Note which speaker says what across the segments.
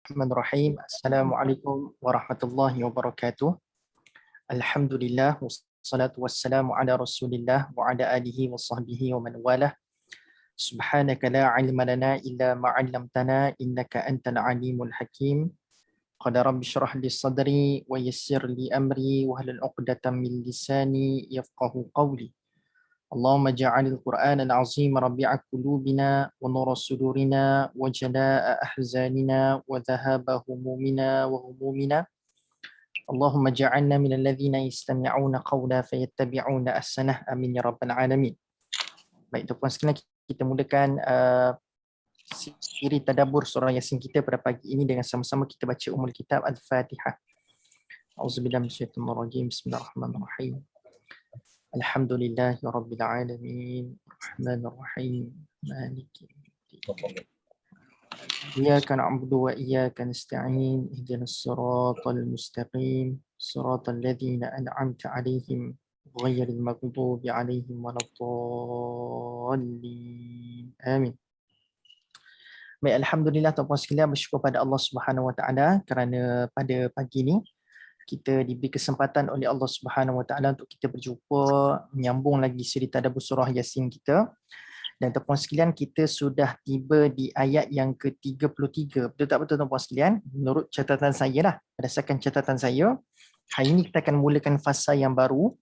Speaker 1: Bismillahirrahmanirrahim. Assalamualaikum warahmatullahi wabarakatuh. Alhamdulillah wassalatu wassalamu ala Rasulillah wa ala alihi wa sahbihi wa man walah. Subhanaka la ilma lana illa ma 'allamtana innaka antal alimul hakim. Qad rabbi shrah li sadri wa yassir li amri wa hlul 'uqdatam min lisani yafqahu qawli. اللهم اجعل القرآن العظيم ربيع قلوبنا ونور صدورنا وجلاء أحزاننا وذهاب همومنا وهمومنا اللهم اجعلنا من الذين يستمعون قولا فيتبعون أحسنه آمين يا رب العالمين. Baik, tuan-tuan sekalian, kita mulakan siri tadabbur surah Yasin kita pada pagi ini dengan sama-sama kita baca Ummul Kitab Al-Fatihah. Auzubillahi minasyaitonir rajim. Bismillahirrahmanirrahim. Alhamdulillahi Rabbil Alamin, Rahmanir Rahim, Maliki Yawmiddin. Iyyaka na'budu wa iyyaka nasta'in, ihdinas siratal mustaqim, siratal ladzina an'amta 'alaihim ghairil maghdubi 'alaihim waladdallin. Amin. Baik, alhamdulillah tuan-tuan sekalian, bersyukur pada Allah Subhanahu wa taala kerana pada pagi ini kita diberi kesempatan oleh Allah Subhanahu Wa Taala untuk kita berjumpa menyambung lagi siri tadabbur surah Yasin kita. Dan tuan-puan sekalian, kita sudah tiba di ayat yang ke-33. Betul tak betul tuan-puan sekalian? Menurut catatan saya lah, berdasarkan catatan saya, hari ini kita akan mulakan fasa yang baru,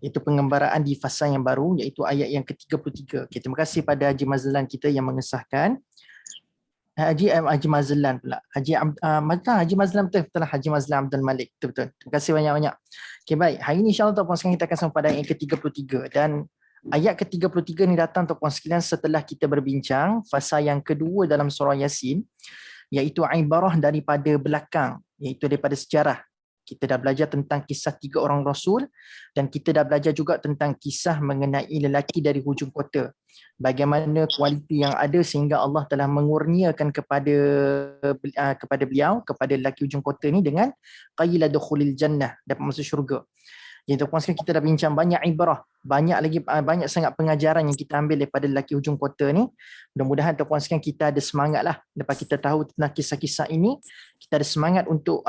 Speaker 1: iaitu pengembaraan di fasa yang baru, iaitu ayat yang ke-33. Okay, terima kasih pada Haji Mazlan kita yang mengesahkan. Haji Mazlan pula. Haji Mazlan betul lah, Haji Mazlan Abdul Malik. Betul. Terima kasih banyak-banyak. Okey, baik. Hari ini insya-Allah tuan-puan sekalian kita akan sampai pada ayat yang ke-33 dan ayat ke-33 ni datang tuan-puan sekalian setelah kita berbincang fasa yang kedua dalam surah Yasin, iaitu ibarah daripada belakang, iaitu daripada sejarah. Kita dah belajar tentang kisah 3 orang Rasul dan kita dah belajar juga tentang kisah mengenai lelaki dari hujung kota. Bagaimana kualiti yang ada sehingga Allah telah mengurniakan kepada beliau, kepada lelaki hujung kota ni dengan qaila dukhulil jannah, dapat masuk syurga. Jadi tuan-puan sekalian, kita dah bincang banyak ibrah, banyak sangat pengajaran yang kita ambil daripada lelaki hujung kota ni. Mudah-mudahan tuan-puan sekalian kita ada semangat lah, lepas kita tahu tentang kisah-kisah ini, kita ada semangat untuk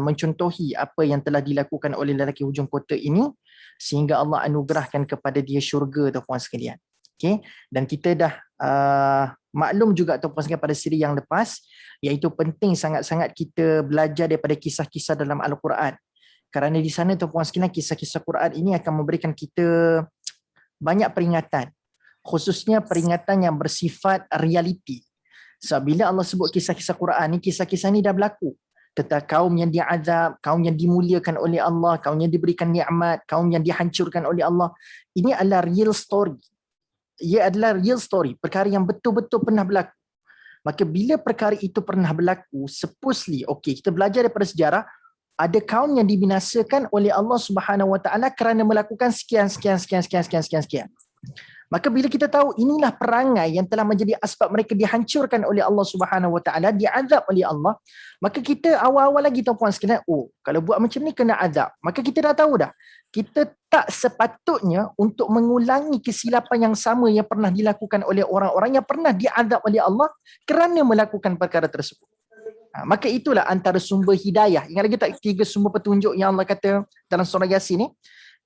Speaker 1: mencontohi apa yang telah dilakukan oleh lelaki hujung kota ini sehingga Allah anugerahkan kepada dia syurga tuan-puan sekalian. Okay? Dan kita dah maklum juga tuan-puan sekalian pada siri yang lepas, iaitu penting sangat-sangat kita belajar daripada kisah-kisah dalam Al-Quran. Kerana di sana tuan-puan sekalian, kisah-kisah Quran ini akan memberikan kita banyak peringatan, khususnya peringatan yang bersifat realiti. Sebab bila Allah sebut kisah-kisah Quran ni, kisah-kisah ni dah berlaku tentang kaum yang diazab, kaum yang dimuliakan oleh Allah, kaum yang diberikan nikmat, kaum yang dihancurkan oleh Allah. Ini adalah real story. Ia adalah real story, perkara yang betul-betul pernah berlaku. Maka bila perkara itu pernah berlaku, supposedly, kita belajar daripada sejarah, ada kaum yang dibinasakan oleh Allah Subhanahu Wa Taala kerana melakukan sekian. Maka bila kita tahu inilah perangai yang telah menjadi asbab mereka dihancurkan oleh Allah Subhanahu Wa Taala, diazab oleh Allah, maka kita awal-awal lagi tuan-puan sekalian, kalau buat macam ni kena azab. Maka kita dah tahu dah, kita tak sepatutnya untuk mengulangi kesilapan yang sama yang pernah dilakukan oleh orang-orang yang pernah diazab oleh Allah kerana melakukan perkara tersebut. Maka itulah antara sumber hidayah. Ingat lagi tak 3 sumber petunjuk yang Allah kata dalam surah Yasin ni?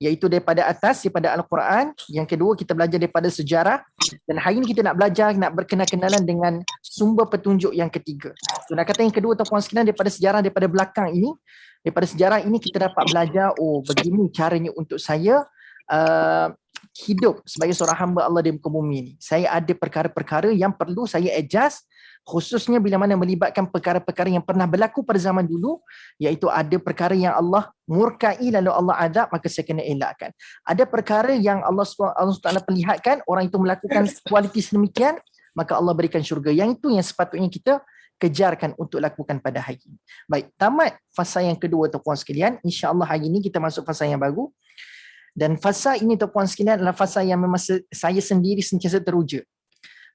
Speaker 1: Iaitu daripada atas, daripada Al-Quran. Yang kedua, kita belajar daripada sejarah. Dan hari ini kita nak belajar, nak berkenal-kenalan dengan sumber petunjuk yang ketiga. So, nak kata yang kedua, tuan-puan sekalian, daripada sejarah, daripada belakang ini, daripada sejarah ini kita dapat belajar, begini caranya untuk saya hidup sebagai seorang hamba Allah di muka bumi ini. Saya ada perkara-perkara yang perlu saya adjust, khususnya bila mana melibatkan perkara-perkara yang pernah berlaku pada zaman dulu, iaitu ada perkara yang Allah murkai lalu Allah azab, maka saya kena elakkan. Ada perkara yang Allah SWT perlihatkan orang itu melakukan kualiti sedemikian, maka Allah berikan syurga. Yang itu yang sepatutnya kita kejarkan untuk lakukan pada hari ini. Baik, tamat fasa yang kedua tuan-puan sekalian. InsyaAllah hari ini kita masuk fasa yang baru. Dan fasa ini tuan-puan sekalian adalah fasa yang memang saya sendiri sentiasa teruja.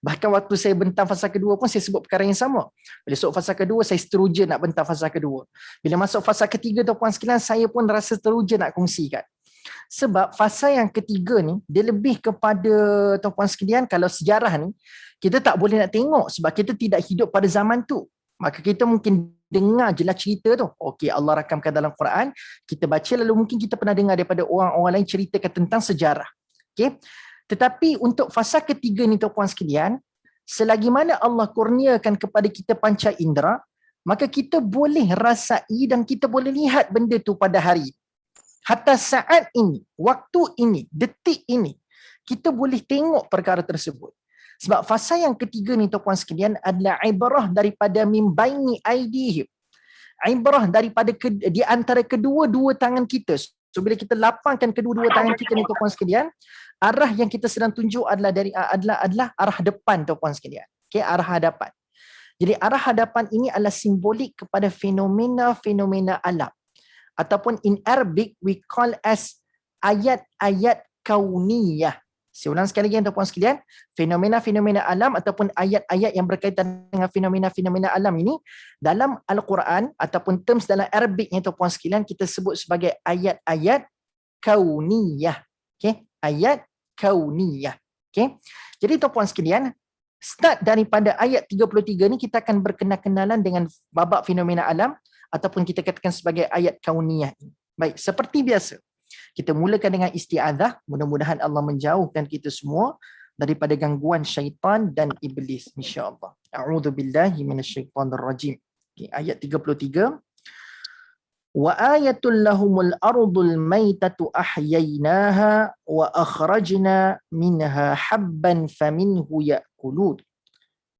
Speaker 1: Bahkan waktu saya bentang fasa kedua pun saya sebut perkara yang sama. Bila masuk fasa kedua, saya teruja nak bentang fasa kedua. Bila masuk fasa ketiga tuan-puan sekalian, saya pun rasa teruja nak kongsikan. Sebab fasa yang ketiga ni, dia lebih kepada tuan-puan sekalian, kalau sejarah ni, kita tak boleh nak tengok sebab kita tidak hidup pada zaman tu. Maka kita mungkin dengar je lah cerita tu. Okey, Allah rakamkan dalam Quran, kita baca, lalu mungkin kita pernah dengar daripada orang-orang lain ceritakan tentang sejarah. Okey. Tetapi untuk fasa ketiga ni tuan-puan sekalian, selagi mana Allah kurniakan kepada kita panca indera, maka kita boleh rasai dan kita boleh lihat benda tu pada hari. Hatta saat ini, waktu ini, detik ini, kita boleh tengok perkara tersebut. Sebab fasa yang ketiga ni tuan-puan sekalian adalah ibrah daripada mimbaini aidihim. Ibrah daripada di antara kedua-dua tangan kita. So bila kita lapangkan kedua-dua tangan kita ni tuan-puan sekalian, arah yang kita sedang tunjuk adalah arah depan tuan-puan sekalian. Okey, arah hadapan. Jadi arah hadapan ini adalah simbolik kepada fenomena-fenomena alam. Ataupun in Arabic we call as ayat-ayat kauniyah. Saya ulang sekali lagi tuan-puan sekalian, fenomena-fenomena alam ataupun ayat-ayat yang berkaitan dengan fenomena-fenomena alam ini dalam Al-Quran ataupun terms dalam Arabicnya tuan-puan sekalian kita sebut sebagai ayat-ayat kauniyah. Okey, ayat kauniyah. Okey. Jadi tuan-puan sekalian, start daripada ayat 33 ni kita akan berkenal-kenalan dengan babak fenomena alam ataupun kita katakan sebagai ayat kauniyah ini. Baik, seperti biasa. Kita mulakan dengan isti'adzah. Mudah-mudahan Allah menjauhkan kita semua daripada gangguan syaitan dan iblis, insya-Allah. A'udzubillahi minasyaitonirrajim. Okay, ayat 33. Wa ayatul lahumul ardul maitatu ahyainaha wa akhrajna minha habban faminhu ya'kulun.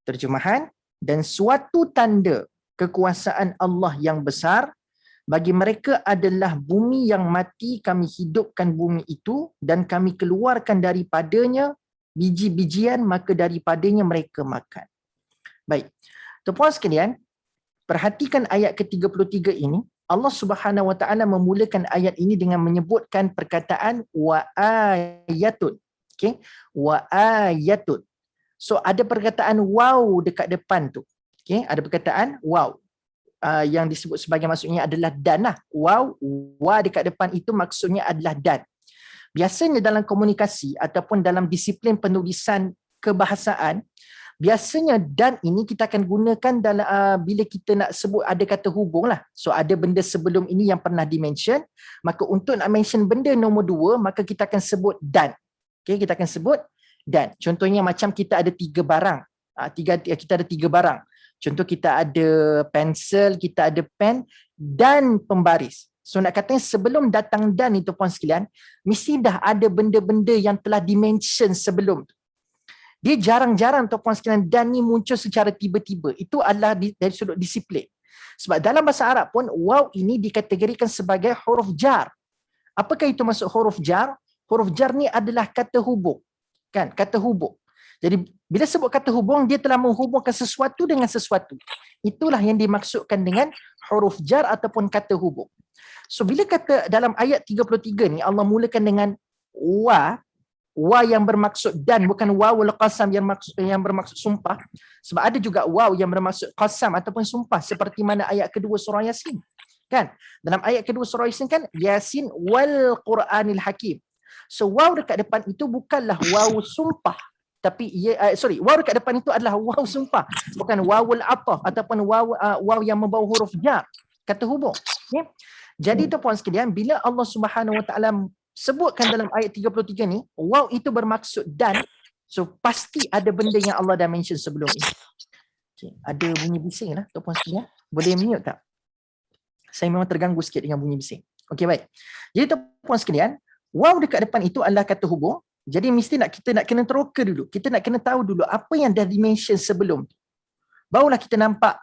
Speaker 1: Terjemahan, dan suatu tanda kekuasaan Allah yang besar bagi mereka adalah bumi yang mati, kami hidupkan bumi itu dan kami keluarkan daripadanya biji-bijian, maka daripadanya mereka makan. Baik. Tuan-puan sekalian, perhatikan ayat ke-33 ini. Allah Subhanahu Wa Taala memulakan ayat ini dengan menyebutkan perkataan wa ayatun. Okey? Wa ayatun. So ada perkataan wow dekat depan tu. Okey, ada perkataan wow. Yang disebut sebagai maksudnya adalah dan lah. Wow, wa dekat depan itu maksudnya adalah dan. Biasanya dalam komunikasi ataupun dalam disiplin penulisan kebahasaan, biasanya dan ini kita akan gunakan dalam bila kita nak sebut ada kata hubung lah. So ada benda sebelum ini yang pernah di-mention, maka untuk nak mention benda nombor 2, maka kita akan sebut dan. Okay, kita akan sebut dan. Contohnya macam kita ada 3 barang. Kita ada 3 barang. Contoh kita ada pensel, kita ada pen dan pembaris. So nak katanya sebelum datang dan itu puan sekalian, mesti dah ada benda-benda yang telah dimention sebelum. Dia jarang-jarang puan sekalian dan ni muncul secara tiba-tiba. Itu adalah dari sudut disiplin. Sebab dalam bahasa Arab pun waw ini dikategorikan sebagai huruf jar. Apakah itu maksud huruf jar? Huruf jar ni adalah kata hubung. Kan? Kata hubung. Jadi bila sebut kata hubung, dia telah menghubungkan sesuatu dengan sesuatu. Itulah yang dimaksudkan dengan huruf jar ataupun kata hubung. So bila kata dalam ayat 33 ni Allah mulakan dengan wa yang bermaksud dan, bukan wawul qasam yang bermaksud sumpah. Sebab ada juga waw yang bermaksud qasam ataupun sumpah seperti mana ayat kedua surah Yasin. Kan? Dalam ayat kedua surah Yasin kan Yasin wal Quranil Hakim. So waw dekat depan itu bukanlah waw sumpah. Tapi waw dekat depan itu adalah waw sumpah, bukan wawul athaf ataupun waw yang membawa huruf jar, kata hubung. Okay? Jadi tuan-puan sekalian, bila Allah Subhanahu Wa Taala sebutkan dalam ayat 33 ni waw itu bermaksud dan, so pasti ada benda yang Allah dah mention sebelum ini. Okay. Ada bunyi bising lah tuan-puan sekalian, boleh mute tak? Saya memang terganggu sikit dengan bunyi bising. Okey, baik. Jadi tuan-puan sekalian, waw dekat depan itu adalah kata hubung. Jadi mesti kita nak kena teroka dulu. Kita nak kena tahu dulu apa yang dah dimention sebelum. Barulah kita nampak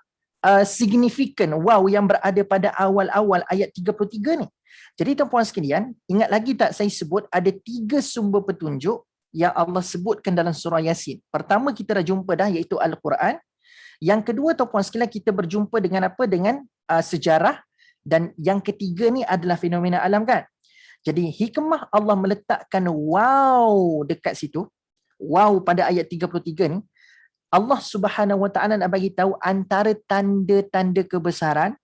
Speaker 1: signifikan wow yang berada pada awal-awal ayat 33 ni. Jadi tuan-puan sekalian, ingat lagi tak saya sebut ada 3 sumber petunjuk yang Allah sebutkan dalam surah Yasin. Pertama kita dah jumpa dah iaitu Al-Quran. Yang kedua tuan-puan sekalian kita berjumpa dengan apa? Dengan sejarah. Dan yang ketiga ni adalah fenomena alam kan. Jadi hikmah Allah meletakkan wow dekat situ, wow pada ayat 33 ni, Allah Subhanahu Wa Taala nak bagi tahu antara tanda-tanda kebesaran,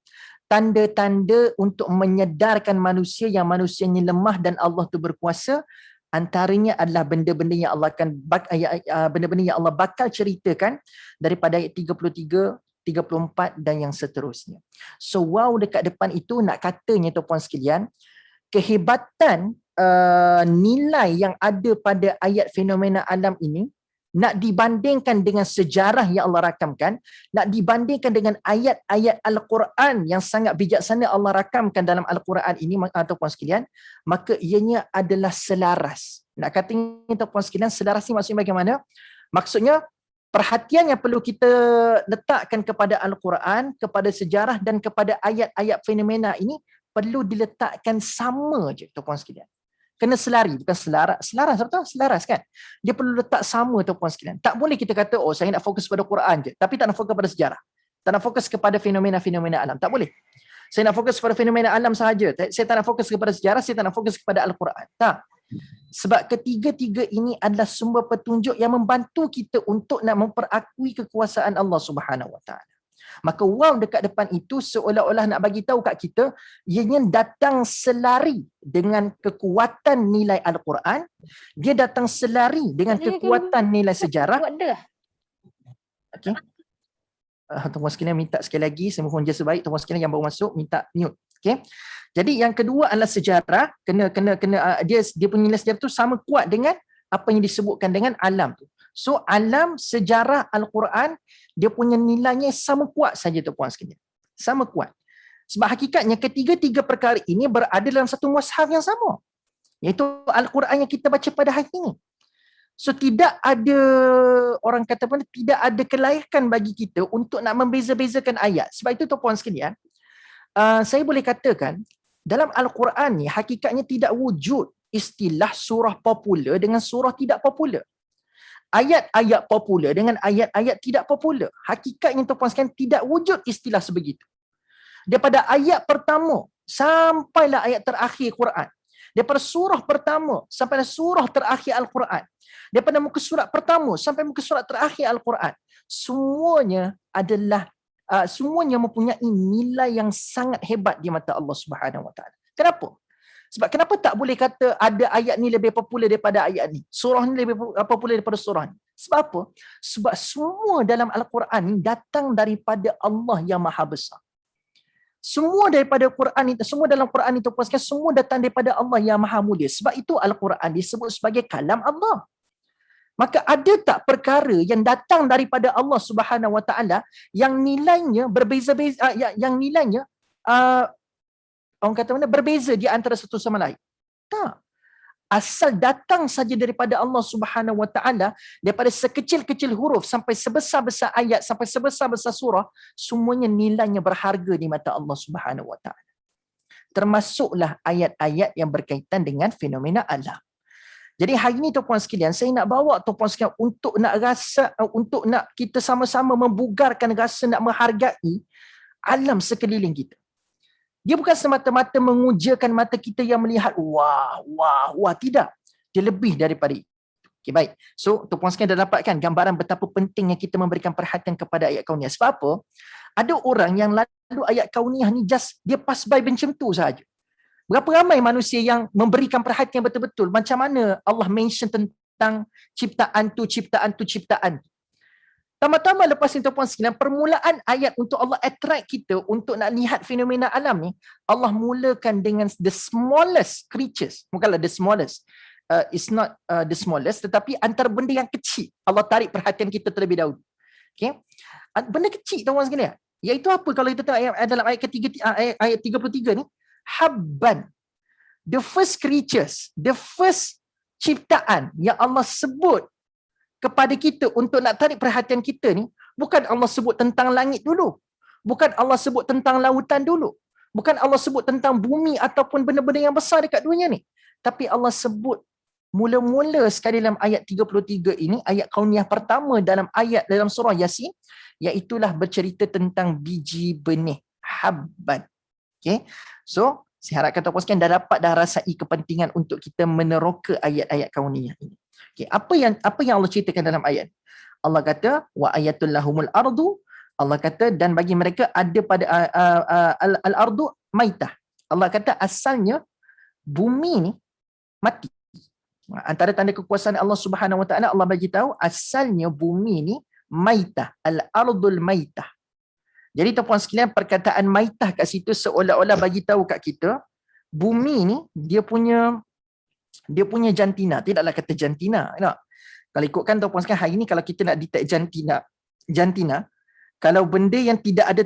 Speaker 1: tanda-tanda untuk menyedarkan manusia yang manusianya lemah dan Allah tu berkuasa, antaranya adalah benda-benda yang Allah akan benda-benda yang Allah bakal ceritakan daripada ayat 33 34 dan yang seterusnya. So wow dekat depan itu nak katanya tuan-puan sekalian, kehebatan nilai yang ada pada ayat fenomena alam ini nak dibandingkan dengan sejarah yang Allah rakamkan, nak dibandingkan dengan ayat-ayat Al-Quran yang sangat bijaksana Allah rakamkan dalam Al-Quran ini, tuan-puan sekalian, maka ianya adalah selaras. Nak katanya tuan-puan sekalian, selaras ni maksudnya bagaimana? Maksudnya perhatian yang perlu kita letakkan kepada Al-Quran, kepada sejarah dan kepada ayat-ayat fenomena ini perlu diletakkan sama je tuan-puan sekalian. Kena selari, bukan selaras betul? Selaras kan? Dia perlu letak sama tuan-puan sekalian. Tak boleh kita kata, oh saya nak fokus pada Quran je, tapi tak nak fokus pada sejarah. Tak nak fokus kepada fenomena-fenomena alam. Tak boleh. Saya nak fokus pada fenomena alam sahaja. Saya tak nak fokus kepada sejarah, saya tak nak fokus kepada Al-Quran. Tak. Sebab ketiga-tiga ini adalah sumber petunjuk yang membantu kita untuk nak memperakui kekuasaan Allah Subhanahu Wa Taala. Maka wow dekat depan itu seolah-olah nak bagi tahu kat kita, ianya datang selari dengan kekuatan nilai Al-Quran, dia datang selari dengan kekuatan nilai sejarah. Okey. Tuan-tuan sekalian minta sekali lagi, saya mohon jasa baik tuan-tuan sekalian yang baru masuk minta mute. Okey. Jadi yang kedua adalah sejarah, kena dia punya nilai sejarah tu sama kuat dengan apa yang disebutkan dengan alam tu. So alam, sejarah, Al-Quran, dia punya nilainya sama kuat saja tuan-puan sekalian. Sama kuat. Sebab hakikatnya ketiga-tiga perkara ini berada dalam satu mushaf yang sama. Iaitu Al-Quran yang kita baca pada hari ini. So tidak ada, orang kata pun tidak ada kelayakan bagi kita untuk nak membeza-bezakan ayat. Sebab itu tuan-puan sekalian, saya boleh katakan dalam Al-Quran ni hakikatnya tidak wujud istilah surah popular dengan surah tidak popular. Ayat-ayat popular dengan ayat-ayat tidak popular. Hakikatnya tuan-puan sekalian tidak wujud istilah sebegitu. Daripada ayat pertama sampailah ayat terakhir Quran. Daripada surah pertama sampai surah terakhir Al-Quran. Daripada muka surat pertama sampai muka surat terakhir Al-Quran. Semuanya adalah semuanya mempunyai nilai yang sangat hebat di mata Allah Subhanahu Wa Taala. Kenapa? Sebab kenapa tak boleh kata ada ayat ni lebih popular daripada ayat ni? Surah ni lebih popular daripada surah ni. Sebab apa? Sebab semua dalam Al-Quran ni datang daripada Allah yang Maha Besar. Semua daripada Quran itu, semua dalam Quran itu semua datang daripada Allah yang Maha Mulia. Sebab itu Al-Quran disebut sebagai kalam Allah. Maka ada tak perkara yang datang daripada Allah Subhanahu Wa Taala yang nilainya berbeza-beza, yang nilainya orang kata mana berbeza di antara satu sama lain? Tak. Asal datang saja daripada Allah Subhanahu Wa Taala, daripada sekecil-kecil huruf sampai sebesar-besar ayat, sampai sebesar-besar surah, semuanya nilainya berharga di mata Allah Subhanahu Wa Taala. Termasuklah ayat-ayat yang berkaitan dengan fenomena alam. Jadi hari ini tuan-puan sekalian, saya nak bawa tuan-puan sekalian untuk nak rasa, untuk nak kita sama-sama membugarkan rasa nak menghargai alam sekeliling kita. Dia bukan semata-mata mengujakan mata kita yang melihat wah, tidak. Dia lebih daripada itu. Okay, baik. So, tuan-puan sekalian dah dapatkan gambaran betapa pentingnya kita memberikan perhatian kepada ayat kauniyah. Sebab apa? Ada orang yang lalu ayat kauniyah ni just dia pass by macam tu saja. Berapa ramai manusia yang memberikan perhatian betul-betul macam mana Allah mention tentang ciptaan tu. Tama-tama lepas itu tuan-puan sekalian, permulaan ayat untuk Allah attract kita untuk nak lihat fenomena alam ni, Allah mulakan dengan the smallest creatures. Bukanlah the smallest. It's not the smallest, tetapi antara benda yang kecil. Allah tarik perhatian kita terlebih dahulu. Okay? Benda kecil tuan-puan sekalian. Iaitu apa kalau kita tengok dalam ayat ketiga, ayat 33 ni? Habban. The first creatures, the first ciptaan yang Allah sebut kepada kita untuk nak tarik perhatian kita ni, bukan Allah sebut tentang langit dulu. Bukan Allah sebut tentang lautan dulu. Bukan Allah sebut tentang bumi ataupun benda-benda yang besar dekat dunia ni. Tapi Allah sebut mula-mula sekali dalam ayat 33 ini, ayat kauniyah pertama dalam surah Yasin, iaitulah bercerita tentang biji benih. Habban. Okay. So, saya harapkan tuan-puan sekalian dah rasai kepentingan untuk kita meneroka ayat-ayat kauniyah ini. Okay, apa yang Allah ceritakan dalam ayat? Allah kata wa ayatul lahumul ardu. Allah kata dan bagi mereka ada pada al-ardu maitah. Allah kata asalnya bumi ni mati. Antara tanda kekuasaan Allah Subhanahu Wa Taala, Allah bagi tahu asalnya bumi ni maitah, al-ardul maitah. Jadi tuan-puan sekalian, perkataan maitah kat situ seolah-olah bagi tahu kat kita, bumi ni dia punya jantina. Tidaklah kata jantina. Tak? Kalau ikutkan tuan-puan sekalian, hari ni kalau kita nak detect jantina, kalau benda yang tidak ada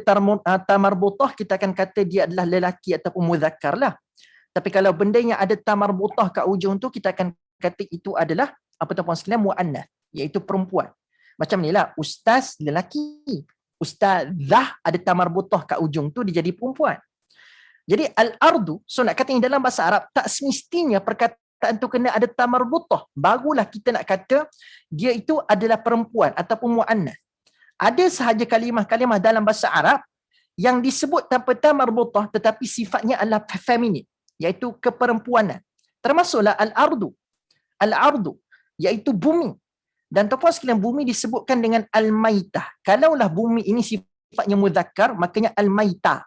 Speaker 1: tamarbutah, kita akan kata dia adalah lelaki ataupun muzakkar lah. Tapi kalau benda yang ada tamarbutah kat ujung tu, kita akan kata itu adalah apa tuan-puan sekalian, muannas, iaitu perempuan. Macam ni lah, ustaz lelaki, ustazah ada tamarbutah kat ujung tu, dia jadi perempuan. Jadi al-ardu, so nak kata yang dalam bahasa Arab, tak semestinya perkataan tu kena ada tamarbutah, barulah kita nak kata dia itu adalah perempuan ataupun muannas. Ada sahaja kalimah-kalimah dalam bahasa Arab yang disebut tanpa tamarbutah tetapi sifatnya adalah feminin, iaitu keperempuanan. Termasuklah al-ardu. Al-ardu iaitu bumi. Dan tuan-puan sekalian, bumi disebutkan dengan al-maitah. Kalaulah bumi ini sifatnya muzakkar, makanya al-maitah.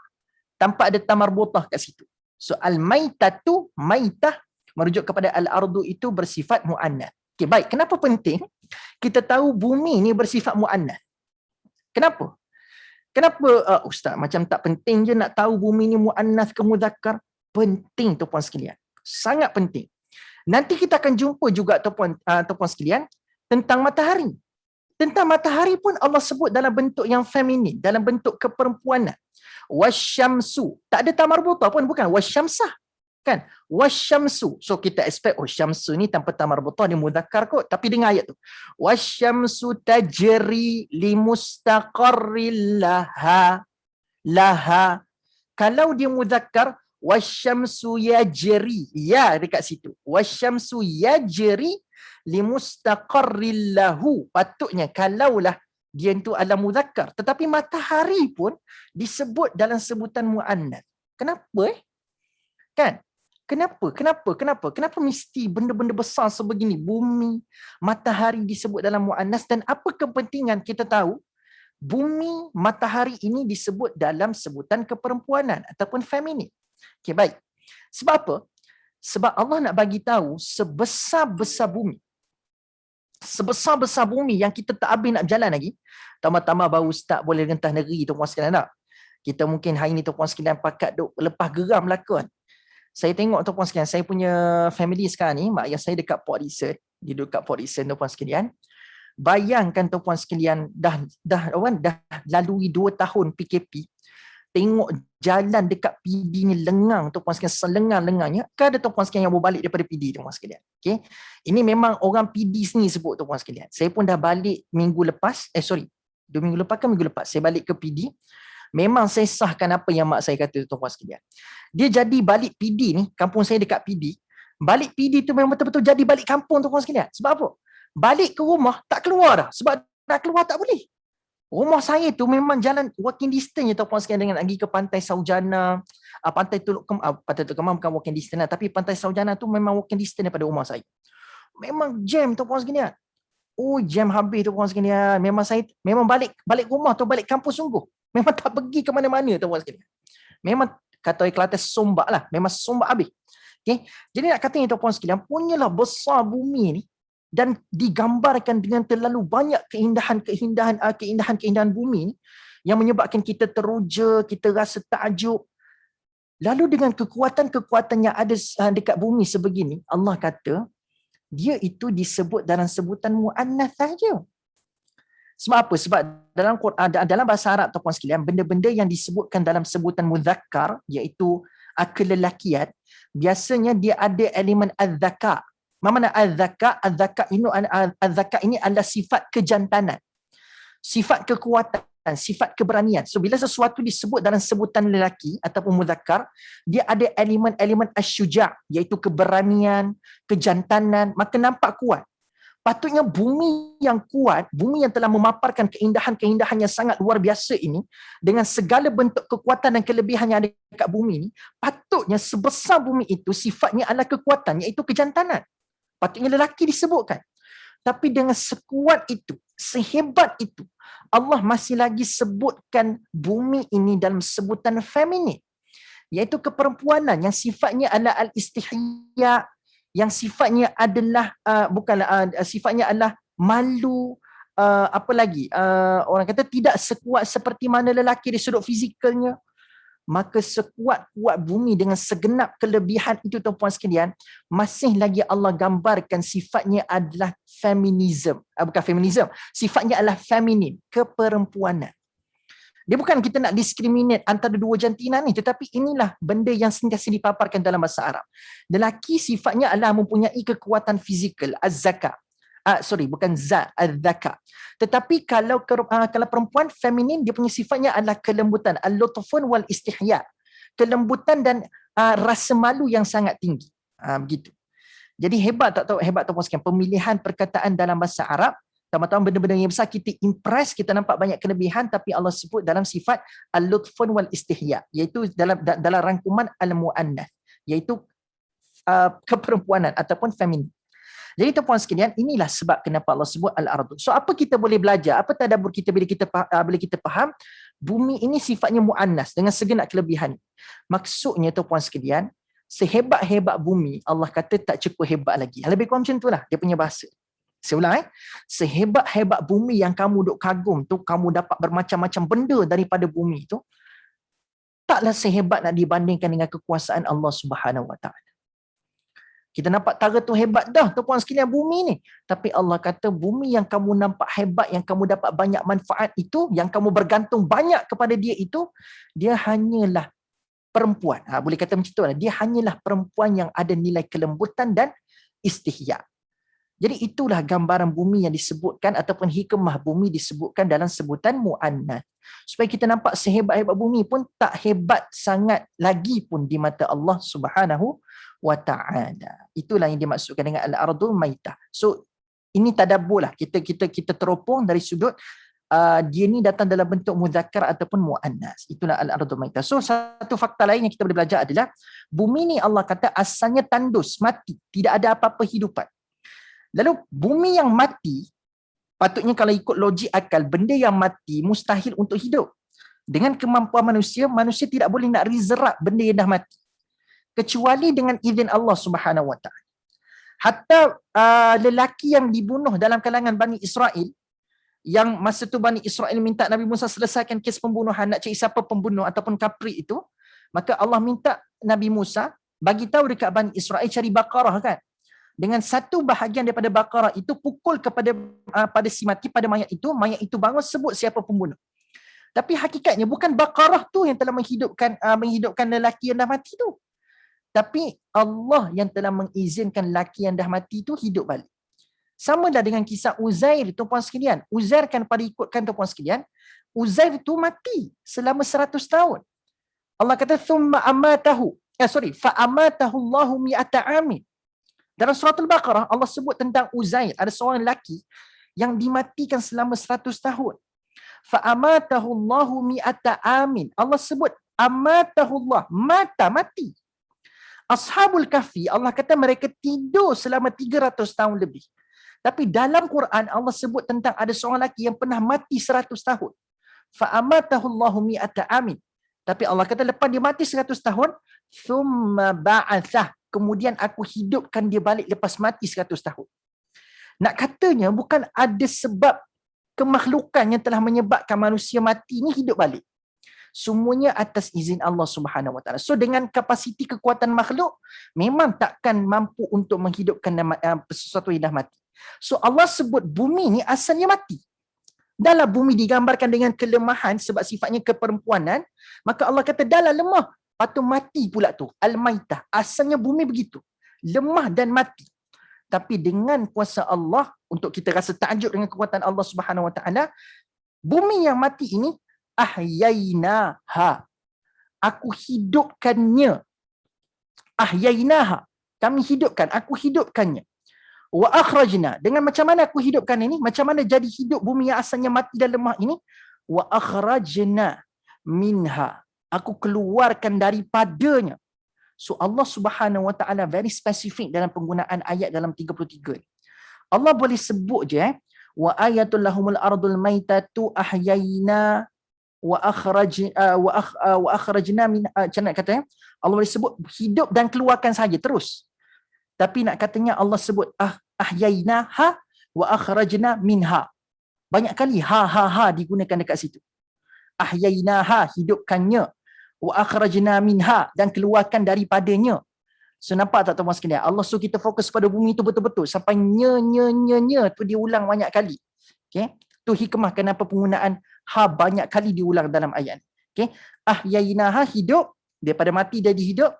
Speaker 1: Tanpa ada tamarbutah kat situ. So al-maitatu, maitah merujuk kepada al-ardu itu bersifat muannas. Okey, baik. Kenapa penting kita tahu bumi ni bersifat muannas? Kenapa? Kenapa ustaz macam tak penting je nak tahu bumi ni muannas ke muzakkar? Penting tuan-puan sekalian. Sangat penting. Nanti kita akan jumpa juga tuan-puan sekalian tentang matahari. Tentang matahari pun Allah sebut dalam bentuk yang feminin, dalam bentuk keperempuanan. Wasyamsu. Tak ada tamarbutah pun, bukan wasyamsah. Kan? Wasyamsu. So kita expect, oh syamsu ni tanpa tamarbutah dia muzakkar kot. Tapi dengar ayat tu. Wasyamsu tajri limustaqarril laha. Laha. Kalau dia muzakkar, wasyamsu yajri. Ya dekat situ. Wasyamsu yajri limustaqarril lahu. Patutnya kalaulah dia itu adalah muzakkar, tetapi matahari pun disebut dalam sebutan muannas. Kenapa Kan? Kenapa mesti benda-benda besar sebegini, bumi, matahari disebut dalam muannas, dan apa kepentingan kita tahu bumi, matahari ini disebut dalam sebutan keperempuanan ataupun feminin? Okey, baik. Sebab apa? Sebab Allah nak bagi tahu sebesar-besar bumi yang kita tak habis nak berjalan lagi. Tambah-tambah baru start boleh rentah negeri tuan-puan sekalian tak? Kita mungkin hari ni tuan-puan sekalian pakat duk lepas geram lah kan. Saya tengok tuan-puan sekalian, saya punya family sekarang ni, mak ayah saya dekat Port Dickson. Dia duduk kat Port Dickson tuan-puan sekalian. Bayangkan tuan-puan sekalian, dah lalui 2 tahun PKP. Tengok jalan dekat PD ni lengang tuan-puan sekalian, selengang-lengangnya. Kan ada tuan-puan sekalian yang berbalik daripada PD tuan-puan sekalian. Okay? Ini memang orang PD sendiri sebut tuan-puan sekalian. Saya pun dah balik minggu lepas, 2 minggu lepas ke minggu lepas, saya balik ke PD. Memang saya sahkan apa yang mak saya kata tuan-puan sekalian. Dia jadi balik PD ni, kampung saya dekat PD. Balik PD tu memang betul-betul jadi balik kampung tuan-puan sekalian. Sebab apa? Balik ke rumah tak keluar dah. Sebab nak keluar tak boleh. Rumah saya tu memang jalan walking distance je tuan-puan sekalian, dengan pergi ke Pantai Saujana, Pantai Teluk Kemang bukan walking distance lah, tapi Pantai Saujana tu memang walking distance daripada rumah saya. Memang jam tuan-puan sekalian. Oh, jam habis tuan-puan sekalian. Memang balik rumah tu, balik kampus sungguh. Memang tak pergi ke mana-mana tuan-puan sekalian. Memang kata Kelantan sombak lah. Memang sombak habis. Okay? Jadi nak katanya tuan-puan sekalian, punyalah besar bumi ni dan digambarkan dengan terlalu banyak keindahan bumi ni yang menyebabkan kita teruja, kita rasa takjub. Lalu dengan kekuatan-kekuatan yang ada dekat bumi sebegini, Allah kata dia itu disebut dalam sebutan muannas saja. Sebab apa? Sebab dalam bahasa Arab tuan-puan sekalian, benda-benda yang disebutkan dalam sebutan muzakkar, iaitu kelelakian, biasanya dia ada elemen az-zaka. Mana az-zaka? Az-zaka ini adalah sifat kejantanan, sifat kekuatan, sifat keberanian. So bila sesuatu disebut dalam sebutan lelaki ataupun muzakkar, dia ada elemen-elemen asy-syuja', iaitu keberanian, kejantanan, maka nampak kuat. Patutnya bumi yang kuat, bumi yang telah memaparkan keindahan-keindahan yang sangat luar biasa ini, dengan segala bentuk kekuatan dan kelebihan yang ada dekat bumi ini, patutnya sebesar bumi itu sifatnya adalah kekuatan, iaitu kejantanan. Patutnya lelaki disebutkan. Tapi dengan sekuat itu, sehebat itu, Allah masih lagi sebutkan bumi ini dalam sebutan feminin, iaitu keperempuanan yang sifatnya adalah al-istihya, yang sifatnya adalah sifatnya adalah malu, apa lagi, orang kata tidak sekuat seperti mana lelaki di sudut fizikalnya, maka sekuat-kuat bumi dengan segenap kelebihan itu tuan-puan sekalian, masih lagi Allah gambarkan sifatnya adalah feminism. Bukan feminism, sifatnya adalah feminin, keperempuanan. Dia bukan kita nak discriminate antara dua jantina ni, tetapi inilah benda yang sentiasa dipaparkan dalam bahasa Arab. Lelaki sifatnya adalah mempunyai kekuatan fizikal, az-zaka. Bukan az-zaka. Tetapi kalau perempuan feminin, dia punya sifatnya adalah kelembutan, al-lutfun wal istihya. Kelembutan dan rasa malu yang sangat tinggi. Begitu. Jadi hebat tak tahu hebat tak puaskan pemilihan perkataan dalam bahasa Arab. Tama-tama benda-benda yang besar kita impress, kita nampak banyak kelebihan, tapi Allah sebut dalam sifat al-lutfun wal istihya, iaitu dalam rangkuman al-mu'annath, iaitu keperempuanan ataupun feminin. Jadi tuan-puan sekalian, inilah sebab kenapa Allah sebut al-ardu. So apa kita boleh belajar? Apa tadabbur kita bila kita faham bumi ini sifatnya mu'annas dengan segenap kelebihan. Maksudnya tuan-puan sekalian, sehebat-hebat bumi, Allah kata tak cukup hebat lagi. Lebih kurang macam itulah dia punya bahasa. Saya ulang, sehebat-hebat bumi yang kamu duk kagum tu, kamu dapat bermacam-macam benda daripada bumi tu, taklah sehebat nak dibandingkan dengan kekuasaan Allah Subhanahu Wa Taala. Kita nampak tara tu hebat dah, tuan-puan sekalian, bumi ni. Tapi Allah kata bumi yang kamu nampak hebat, yang kamu dapat banyak manfaat itu, yang kamu bergantung banyak kepada dia itu, dia hanyalah perempuan. Boleh kata macam tu lah. Dia hanyalah perempuan yang ada nilai kelembutan dan istihya. Jadi itulah gambaran bumi yang disebutkan ataupun hikmah bumi disebutkan dalam sebutan mu'annath. Supaya kita nampak sehebat-hebat bumi pun tak hebat sangat lagi pun di mata Allah Subhanahu wa ta'ala. Itulah yang dimaksudkan dengan al-ardul maitah. So ini tadabbur lah. Kita teropong dari sudut dia ni datang dalam bentuk muzakkar ataupun mu'annas. Itulah al-ardul maitah. So satu fakta lain yang kita boleh belajar adalah bumi ni Allah kata asalnya tandus, mati, tidak ada apa-apa hidupan. Lalu bumi yang mati, patutnya kalau ikut logik akal, benda yang mati mustahil untuk hidup. Dengan kemampuan manusia, manusia tidak boleh nak resurrect benda yang dah mati. Kecuali dengan izin Allah Subhanahu Wa Taala. Hatta lelaki yang dibunuh dalam kalangan Bani Israel, yang masa tu Bani Israel minta Nabi Musa selesaikan kes pembunuhan, nak cari siapa pembunuh ataupun kapri itu, maka Allah minta Nabi Musa bagi tahu dekat Bani Israel cari Baqarah kan. Dengan satu bahagian daripada Baqarah itu pukul kepada pada si mati, pada mayat itu bangun sebut siapa pembunuh. Tapi hakikatnya bukan Baqarah tu yang telah menghidupkan lelaki yang dah mati tu. Tapi Allah yang telah mengizinkan lelaki yang dah mati itu hidup balik. Sama dah dengan kisah Uzair, tuan-puan sekalian. Uzair kan pada ikutkan tuan-puan sekalian, Uzair itu mati selama 100 tahun. Allah kata thumma amatahu. Fa amatahu Allahu mi'ata amin. Dalam surah Al-Baqarah, Allah sebut tentang Uzair. Ada seorang lelaki yang dimatikan selama 100 tahun. Fa'amatahu Allahu mi'ata amin. Allah sebut amatahu Allah. Mati. Ashabul Kahfi, Allah kata mereka tidur selama 300 tahun lebih. Tapi dalam Quran, Allah sebut tentang ada seorang lelaki yang pernah mati 100 tahun. Fa'amatahu Allahu mi'ata amin. Tapi Allah kata lepas dia mati 100 tahun, thumma ba'athah. Kemudian aku hidupkan dia balik lepas mati 100 tahun. Nak katanya bukan ada sebab kemakhlukan yang telah menyebabkan manusia mati ni hidup balik. Semuanya atas izin Allah Subhanahu Wa Taala. So dengan kapasiti kekuatan makhluk, memang takkan mampu untuk menghidupkan sesuatu yang dah mati. So Allah sebut bumi ni asalnya mati. Dalam bumi digambarkan dengan kelemahan sebab sifatnya keperempuanan, maka Allah kata dalam lemah, patut mati pula tu. Al-maitah. Asalnya bumi begitu. Lemah dan mati. Tapi dengan kuasa Allah, untuk kita rasa takjub dengan kekuatan Allah Subhanahu Wa Taala, bumi yang mati ini, ahyainaha. Aku hidupkannya. Ahyainaha. Kami hidupkan. Aku hidupkannya. Wa akhrajna. Dengan macam mana aku hidupkan ini? Macam mana jadi hidup bumi yang asalnya mati dan lemah ini? Wa akhrajna minha. Aku keluarkan daripadanya. So Allah Subhanahu Wa Taala very specific dalam penggunaan ayat dalam 33. Allah boleh sebut je wa ayatul lahumul ardul maitatu ahyayna wa akhrajna min, macam nak kata Allah boleh sebut hidup dan keluarkan saja terus. Tapi nak katanya Allah sebut ahyaynaha wa akhrajna minha. Banyak kali ha digunakan dekat situ. Ahyainaha, hidupkannya. Wa akhrajna minha, dan keluarkan daripadanya. So nampak tak tuan-tuan sekalian? Allah suruh kita fokus pada bumi itu betul-betul sampai nya tu diulang banyak kali. Okey. Tu hikmah kenapa penggunaan ha banyak kali diulang dalam ayat. Okey. Ahyainaha, hidup, daripada mati jadi hidup.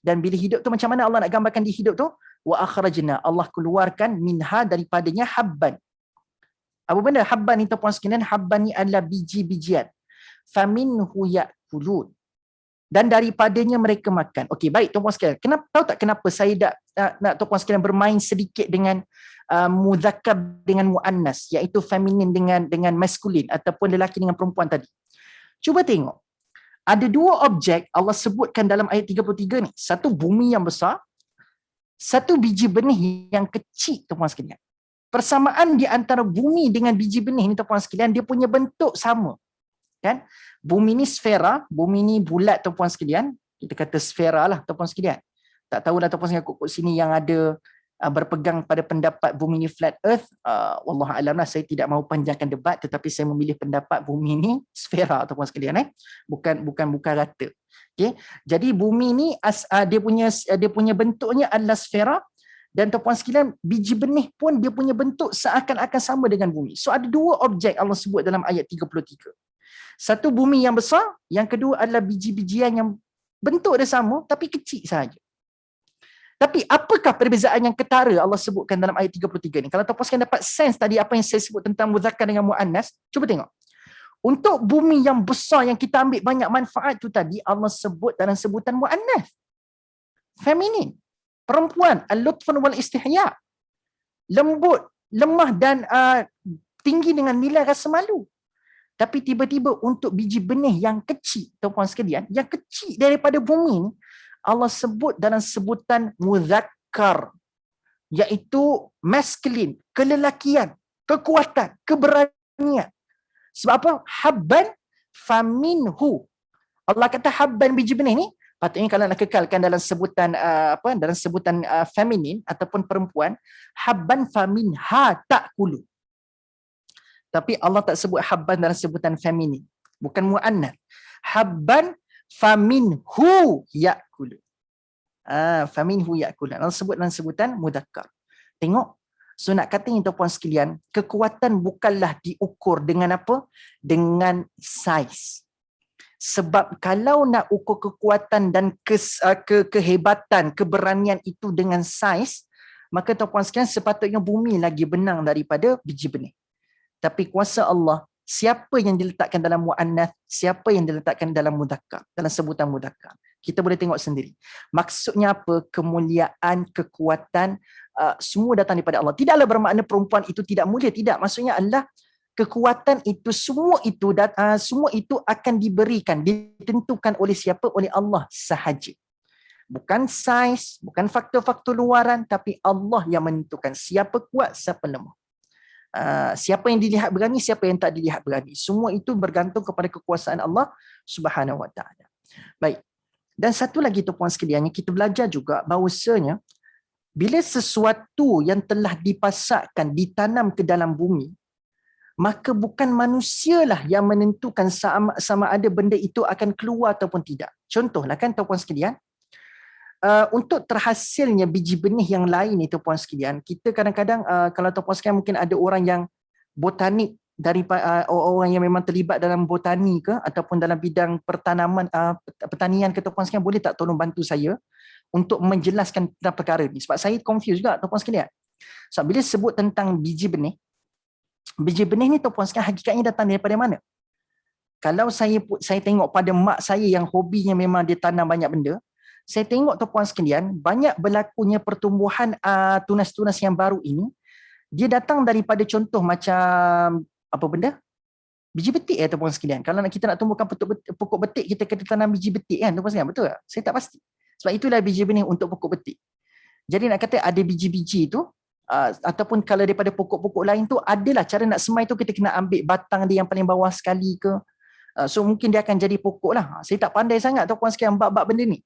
Speaker 1: Dan bila hidup tu macam mana Allah nak gambarkan di hidup tu? Wa akhrajna, Allah keluarkan minha, daripadanya habban. Apa benda habban ni tuan-tuan sekalian? Habban ni adalah biji-bijian. Faminhu ya'kulun. Dan daripadanya mereka makan. Okey, baik tuan-tuan sekalian. Kenapa, tahu tak kenapa saya nak tuan-tuan sekalian bermain sedikit dengan muzakkar dengan muannas, iaitu feminin dengan maskulin ataupun lelaki dengan perempuan tadi. Cuba tengok. Ada dua objek Allah sebutkan dalam ayat 33 ni. Satu bumi yang besar, satu biji benih yang kecil tuan-tuan sekalian. Persamaan di antara bumi dengan biji benih ni tuan-tuan sekalian, dia punya bentuk sama. Kan? Bumi ni sfera, bumi ni bulat tuan-puan sekalian. Kita kata sfera lah tuan-puan sekalian. Tak tahulah tuan-puan sekalian kat sini yang ada berpegang pada pendapat bumi ni flat earth. Wallahu alam lah, saya tidak mahu panjangkan debat, tetapi saya memilih pendapat bumi ni sfera tuan-puan sekalian. Bukan rata. Okay? Jadi bumi ni dia punya bentuknya adalah sfera. Dan tuan-puan sekalian, biji benih pun dia punya bentuk seakan-akan sama dengan bumi. So ada dua objek Allah sebut dalam ayat 33. Satu bumi yang besar, yang kedua adalah biji-bijian yang bentuk dia sama tapi kecil sahaja. Tapi apakah perbezaan yang ketara Allah sebutkan dalam ayat 33 ni? Kalau tuan-puan sekalian dapat sense tadi apa yang saya sebut tentang muzakkar dengan muannas, cuba tengok. Untuk bumi yang besar yang kita ambil banyak manfaat tu tadi, Allah sebut dalam sebutan muannas. Feminin. Perempuan, al-lutfun wal istihya. Lembut, lemah dan tinggi dengan nilai rasa malu. Tapi tiba-tiba untuk biji benih yang kecil, tuan-puan sekalian, yang kecil daripada bumi ni, Allah sebut dalam sebutan muzakkar, iaitu maskulin, kelelakian, kekuatan, keberanian. Sebab apa? Habban faminhu. Allah kata habban, biji benih ni, patutnya kalau nak kekalkan dalam sebutan dalam sebutan feminin ataupun perempuan, habban faminha ta'kulu. Tapi Allah tak sebut habban dalam sebutan feminin. Bukan mu'annas. Habban faminhu ya'kulu. Faminhu ya'kulu. Allah sebut dalam sebutan mudakkar. Tengok. So nak kata ni tuan-puan sekalian, kekuatan bukanlah diukur dengan apa? Dengan saiz. Sebab kalau nak ukur kekuatan dan kehebatan, keberanian itu dengan saiz, maka tuan-puan sekalian sepatutnya bumi lagi benang daripada biji benih. Tapi kuasa Allah, siapa yang diletakkan dalam mu'annas, siapa yang diletakkan dalam mudakkar, dalam sebutan mudakkar. Kita boleh tengok sendiri. Maksudnya apa? Kemuliaan, kekuatan, semua datang daripada Allah. Tidaklah bermakna perempuan itu tidak mulia. Tidak. Maksudnya adalah kekuatan itu, semua itu akan diberikan, ditentukan oleh siapa? Oleh Allah sahaja. Bukan saiz, bukan faktor-faktor luaran, tapi Allah yang menentukan siapa kuat, siapa lemah. Siapa yang dilihat berani, siapa yang tak dilihat berani. Semua itu bergantung kepada kekuasaan Allah Subhanahu Wa Taala. Baik. Dan satu lagi tuan-puan sekalian, kita belajar juga bahawasanya bila sesuatu yang telah dipasakkan, ditanam ke dalam bumi, maka bukan manusialah yang menentukan sama ada benda itu akan keluar ataupun tidak. Contohlah kan tuan-puan sekalian, untuk terhasilnya biji benih yang lain itu puan sekalian, kita kadang-kadang kalau tuan-puan sekalian mungkin ada orang yang botanik, daripada orang yang memang terlibat dalam botani ke ataupun dalam bidang pertanian ke, tuan-puan sekalian boleh tak tolong bantu saya untuk menjelaskan tentang perkara ni, sebab saya confused juga tuan-puan sekalian. Sebab bila sebut tentang biji benih ni tuan-puan sekalian hakikatnya datang daripada mana? Kalau saya tengok pada mak saya yang hobinya memang dia tanam banyak benda, saya tengok tuan-puan sekalian, banyak berlakunya pertumbuhan tunas-tunas yang baru ini, dia datang daripada contoh macam apa benda? Biji betik tuan-puan sekalian. Kalau kita nak tumbuhkan pokok betik, kita kena tanam biji betik kan tuan-puan sekalian, betul tak? Saya tak pasti. Sebab itulah biji benih untuk pokok betik. Jadi nak kata ada biji-biji tu, ataupun kalau daripada pokok-pokok lain tu, adalah cara nak semai tu kita kena ambil batang dia yang paling bawah sekali ke. So mungkin dia akan jadi pokok lah. Saya tak pandai sangat tuan-puan sekalian bab-bab benda ni.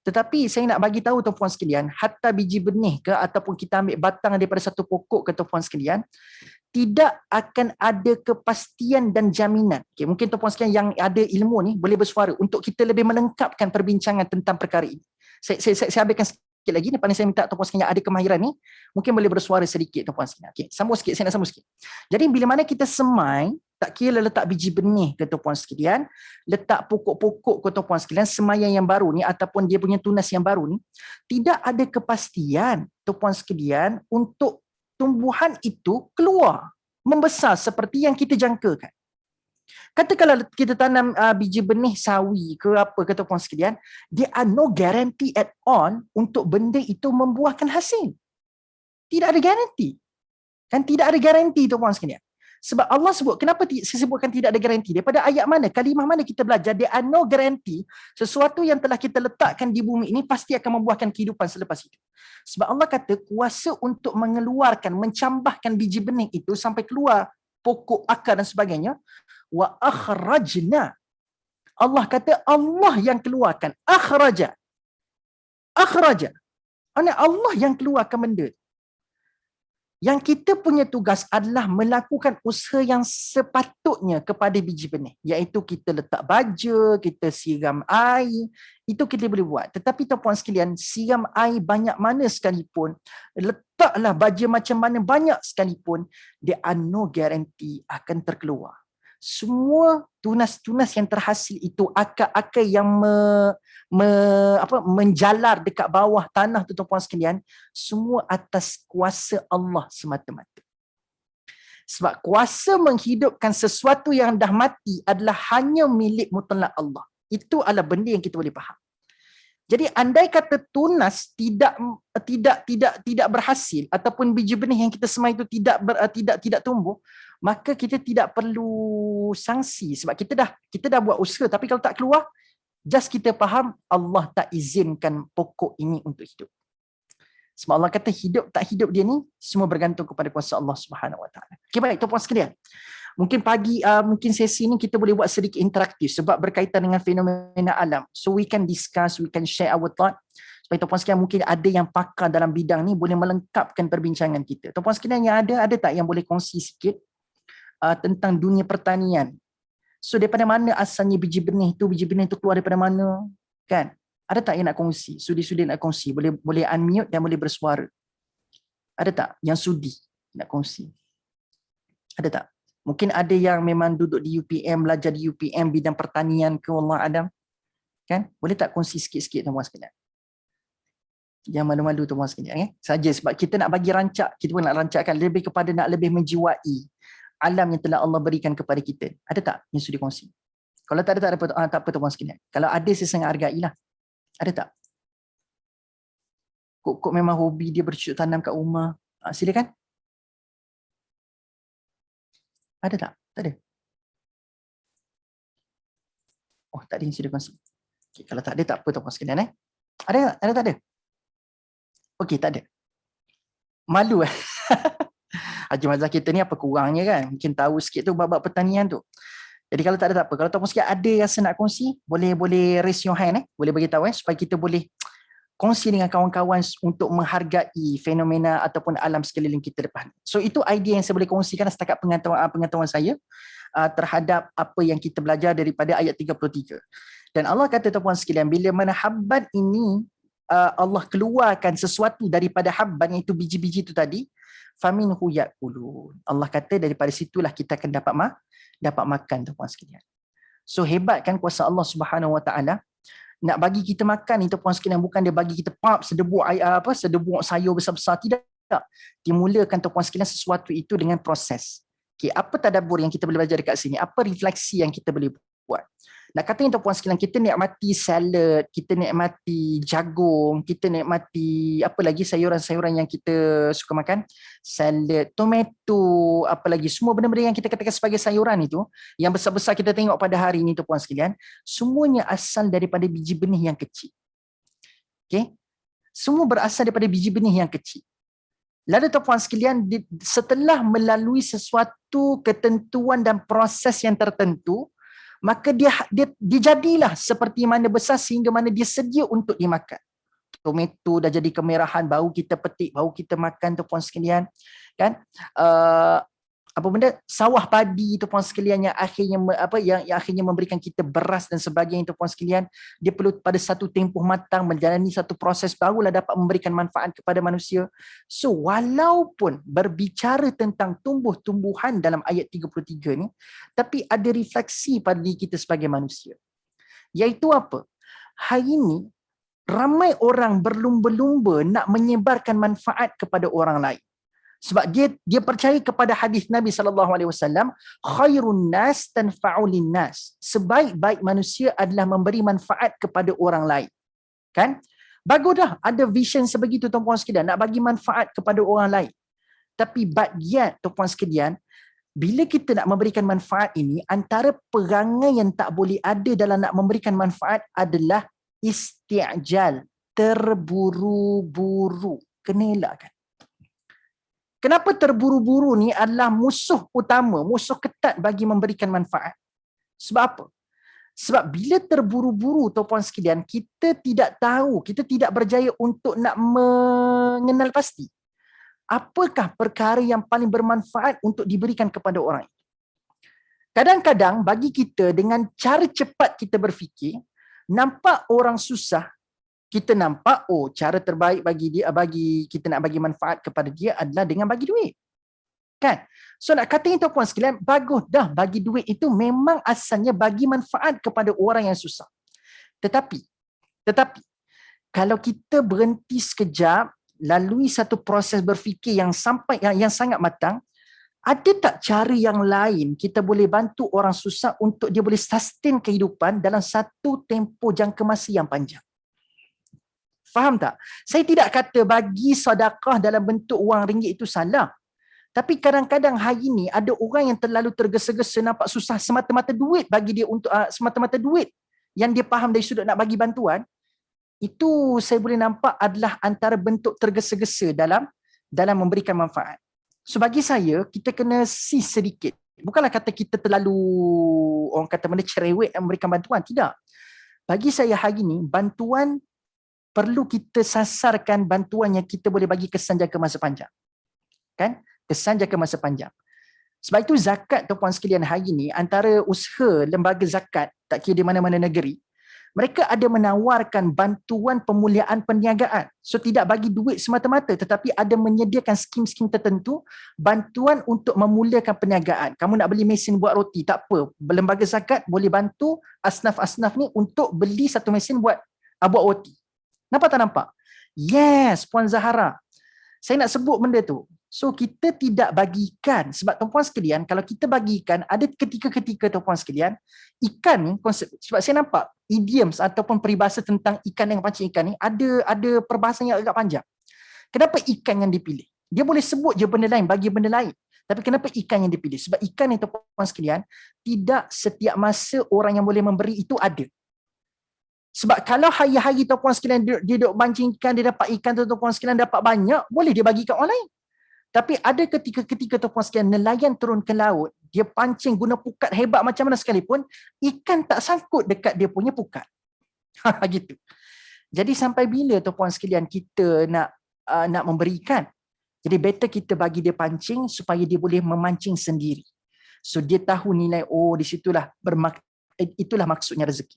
Speaker 1: Tetapi saya nak bagi tahu tuan-puan sekalian, hatta biji benih ke ataupun kita ambil batang daripada satu pokok ke tuan-puan sekalian, tidak akan ada kepastian dan jaminan. Okay, mungkin tuan-puan sekalian yang ada ilmu ni boleh bersuara untuk kita lebih melengkapkan perbincangan tentang perkara ini. Saya habiskan sikit lagi. Lepas ni saya minta tuan-puan sekalian yang ada kemahiran ni mungkin boleh bersuara sedikit tuan-puan sekalian. Okay, sambung sikit, saya nak sambung sikit. Jadi bila mana kita semai, tak kira letak biji benih ke tuan-puan sekalian, letak pokok-pokok ke tuan-puan sekalian, semaian yang baru ni ataupun dia punya tunas yang baru ni, tidak ada kepastian tuan-puan sekalian untuk tumbuhan itu keluar, membesar seperti yang kita jangkakan. Katakanlah kita tanam biji benih sawi ke apa ke tuan-puan sekalian, there are no guarantee at all untuk benda itu membuahkan hasil. Tidak ada garanti. Kan tidak ada garanti tuan-puan sekalian. Sebab Allah sebut, kenapa saya sebutkan tidak ada garanti? Daripada ayat mana, kalimah mana kita belajar, there are no guarantee, sesuatu yang telah kita letakkan di bumi ini pasti akan membuahkan kehidupan selepas itu. Sebab Allah kata kuasa untuk mengeluarkan, mencambahkan biji benih itu sampai keluar pokok, akar dan sebagainya. Wa akhrajna. Allah kata Allah yang keluarkan. Akhraja. Allah yang keluarkan benda. Yang kita punya tugas adalah melakukan usaha yang sepatutnya kepada biji benih. Iaitu kita letak baja, kita siram air, itu kita boleh buat. Tetapi tuan-puan sekalian, siram air banyak mana sekalipun, letaklah baja macam mana banyak sekalipun, there are no guarantee akan terkeluar. Semua tunas-tunas yang terhasil itu, akar-akar yang menjalar dekat bawah tanah tu tuan-puan sekalian, semua atas kuasa Allah semata-mata. Sebab kuasa menghidupkan sesuatu yang dah mati adalah hanya milik mutlak Allah. Itu adalah benda yang kita boleh faham. Jadi andai kata tunas tidak berhasil ataupun biji benih yang kita semai itu tidak tumbuh, maka kita tidak perlu sanksi sebab kita dah buat usaha, tapi kalau tak keluar, just kita faham Allah tak izinkan pokok ini untuk hidup. Sebab Allah kata hidup tak hidup dia ni semua bergantung kepada kuasa Allah Subhanahu Wa Taala. Okey, baik tuan-puan sekalian. Mungkin mungkin sesi ni kita boleh buat sedikit interaktif sebab berkaitan dengan fenomena alam. So we can discuss, we can share our thought. Supaya tuan-puan sekalian mungkin ada yang pakar dalam bidang ni boleh melengkapkan perbincangan kita. Tuan-puan sekalian yang ada tak yang boleh kongsi sikit tentang dunia pertanian? So daripada mana asalnya biji benih tu keluar daripada mana? Kan? Ada tak yang nak kongsi? Sudi nak kongsi. Boleh unmute dan boleh bersuara. Ada tak yang sudi nak kongsi? Ada tak? Mungkin ada yang memang duduk di UPM, belajar di UPM bidang pertanian ke Allah Adam. Kan? Boleh tak kongsi sikit-sikit tuan-puan sekalian? Yang malu-malu tuan-puan sekalian. Saja sebab kita nak bagi rancak, kita pun nak rancakkan lebih kepada nak lebih menjiwai alam yang telah Allah berikan kepada kita. Ada tak yang sudi kongsi? Kalau tak ada, tak apa tuan-puan sekalian. Kalau ada, saya sangat hargailah. Ada tak? Kok memang hobi dia bercocok tanam kat rumah. Silakan. Ada tak? Tak ada. Oh, tak ada yang sudah kongsi. Okay, kalau tak ada, tak apa tuan-puan sekalian. Ada tak? Ada tak ada? Okey, tak ada. Malu Haji Mazhar kita ni apa kurangnya kan? Mungkin tahu sikit tu bab pertanian tu. Jadi kalau tak ada, tak apa. Kalau tuan-puan sekalian ada rasa nak kongsi, boleh raise your hand. Boleh bagi tahu supaya kita boleh kongsi dengan kawan-kawan untuk menghargai fenomena ataupun alam sekeliling kita depan. So itu idea yang saya boleh kongsikan setakat pengetahuan saya terhadap apa yang kita belajar daripada ayat 33. Dan Allah kata tuan-puan sekalian, bila mana habban ini Allah keluarkan sesuatu daripada habban, iaitu biji-biji itu tadi, faminhu ya'kulun. Allah kata daripada situlah kita akan dapat makan tuan-puan sekalian. So hebat kan kuasa Allah Subhanahu Wa Taala. Nak bagi kita makan itu puan sekalian, bukan dia bagi kita sedebuk sayur besar-besar, tidak. Dimulakan puan sekalian sesuatu itu dengan proses. Okay, apa tadabbur yang kita boleh belajar dekat sini? Apa refleksi yang kita boleh buat? Nak kata puan sekalian, kita nikmati salad, kita nikmati jagung, kita nikmati apa lagi sayuran-sayuran yang kita suka makan, salad, tomato, apa lagi, semua benda-benda yang kita katakan sebagai sayuran itu, yang besar-besar kita tengok pada hari ini puan sekalian, semuanya asal daripada biji benih yang kecil. Okay? Semua berasal daripada biji benih yang kecil. Lalu puan sekalian, setelah melalui sesuatu ketentuan dan proses yang tertentu, maka dia jadilah seperti mana besar sehingga mana dia sedia untuk dimakan. Tomato dah jadi kemerahan, baru kita petik, baru kita makan puan sekalian. Kan? apa benda, sawah padi tu puan sekalian, yang akhirnya yang akhirnya memberikan kita beras dan sebagainya tu puan sekalian, dia perlu pada satu tempoh matang menjalani satu proses barulah dapat memberikan manfaat kepada manusia. So walaupun berbicara tentang tumbuh-tumbuhan dalam ayat 33 ni, tapi ada refleksi pada diri kita sebagai manusia, iaitu apa? Hari ini ramai orang berlumba-lumba nak menyebarkan manfaat kepada orang lain. Sebab dia percaya kepada hadis Nabi SAW, khairun nas tanfa'u linnas. Sebaik-baik manusia adalah memberi manfaat kepada orang lain. Kan? Bagus dah ada vision sebegitu tuan-puan sekalian, nak bagi manfaat kepada orang lain. Tapi bagian tuan-puan sekalian, bila kita nak memberikan manfaat ini, antara perangai yang tak boleh ada dalam nak memberikan manfaat adalah isti'jal, terburu-buru. Kena elakkan. Kenapa terburu-buru ni adalah musuh utama, musuh ketat bagi memberikan manfaat? Sebab apa? Sebab bila terburu-buru tuan-puan sekalian, kita tidak tahu, kita tidak berjaya untuk nak mengenal pasti apakah perkara yang paling bermanfaat untuk diberikan kepada orang. Kadang-kadang bagi kita dengan cara cepat kita berfikir, nampak orang susah, kita nampak cara terbaik bagi dia, bagi kita nak bagi manfaat kepada dia adalah dengan bagi duit. Kan? So nak kata itu puan sekalian, bagus dah bagi duit itu memang asalnya bagi manfaat kepada orang yang susah. Tetapi kalau kita berhenti sekejap, lalui satu proses berfikir yang sangat matang, ada tak cara yang lain kita boleh bantu orang susah untuk dia boleh sustain kehidupan dalam satu tempoh jangka masa yang panjang? Faham tak? Saya tidak kata bagi sedekah dalam bentuk wang ringgit itu salah. Tapi kadang-kadang hari ini ada orang yang terlalu tergesa-gesa nampak susah semata-mata duit bagi dia untuk semata-mata duit yang dia faham dari sudut nak bagi bantuan. Itu saya boleh nampak adalah antara bentuk tergesa-gesa dalam memberikan manfaat. So bagi saya, kita kena sedikit. Bukanlah kata kita terlalu orang kata mana cerewet memberikan bantuan. Tidak. Bagi saya hari ini, bantuan perlu kita sasarkan bantuan yang kita boleh bagi kesan jangka masa panjang. Kan? Kesan jangka masa panjang. Sebab itu zakat tuan-puan sekalian hari ini, antara usaha lembaga zakat, tak kira di mana-mana negeri, mereka ada menawarkan bantuan pemuliaan perniagaan. So tidak bagi duit semata-mata, tetapi ada menyediakan skim-skim tertentu, bantuan untuk memulakan perniagaan. Kamu nak beli mesin buat roti, tak apa. Lembaga zakat boleh bantu asnaf-asnaf ni untuk beli satu mesin buat roti. Nampak tak nampak? Yes, Puan Zahara. Saya nak sebut benda tu. So, kita tidak bagikan. Sebab tuan-puan sekalian, kalau kita bagikan, ada ketika-ketika tuan-puan sekalian, ikan ni, sebab saya nampak idioms ataupun peribahasa tentang ikan yang pancing ikan ni, ada perbahasan yang agak panjang. Kenapa ikan yang dipilih? Dia boleh sebut je benda lain, bagi benda lain. Tapi kenapa ikan yang dipilih? Sebab ikan ni tuan-puan sekalian, tidak setiap masa orang yang boleh memberi itu ada. Sebab kalau hari-hari tuan-puan sekalian dia duduk mancing ikan, dia dapat ikan tu tuan-puan sekalian dapat banyak, boleh dia bagi kat orang lain. Tapi ada ketika-ketika tuan-puan sekalian nelayan turun ke laut, dia pancing guna pukat hebat macam mana sekalipun, ikan tak sangkut dekat dia punya pukat. Gitu. Jadi sampai bila tuan-puan sekalian kita nak memberikan? Jadi better kita bagi dia pancing supaya dia boleh memancing sendiri. So dia tahu nilai, di situlah itulah maksudnya rezeki.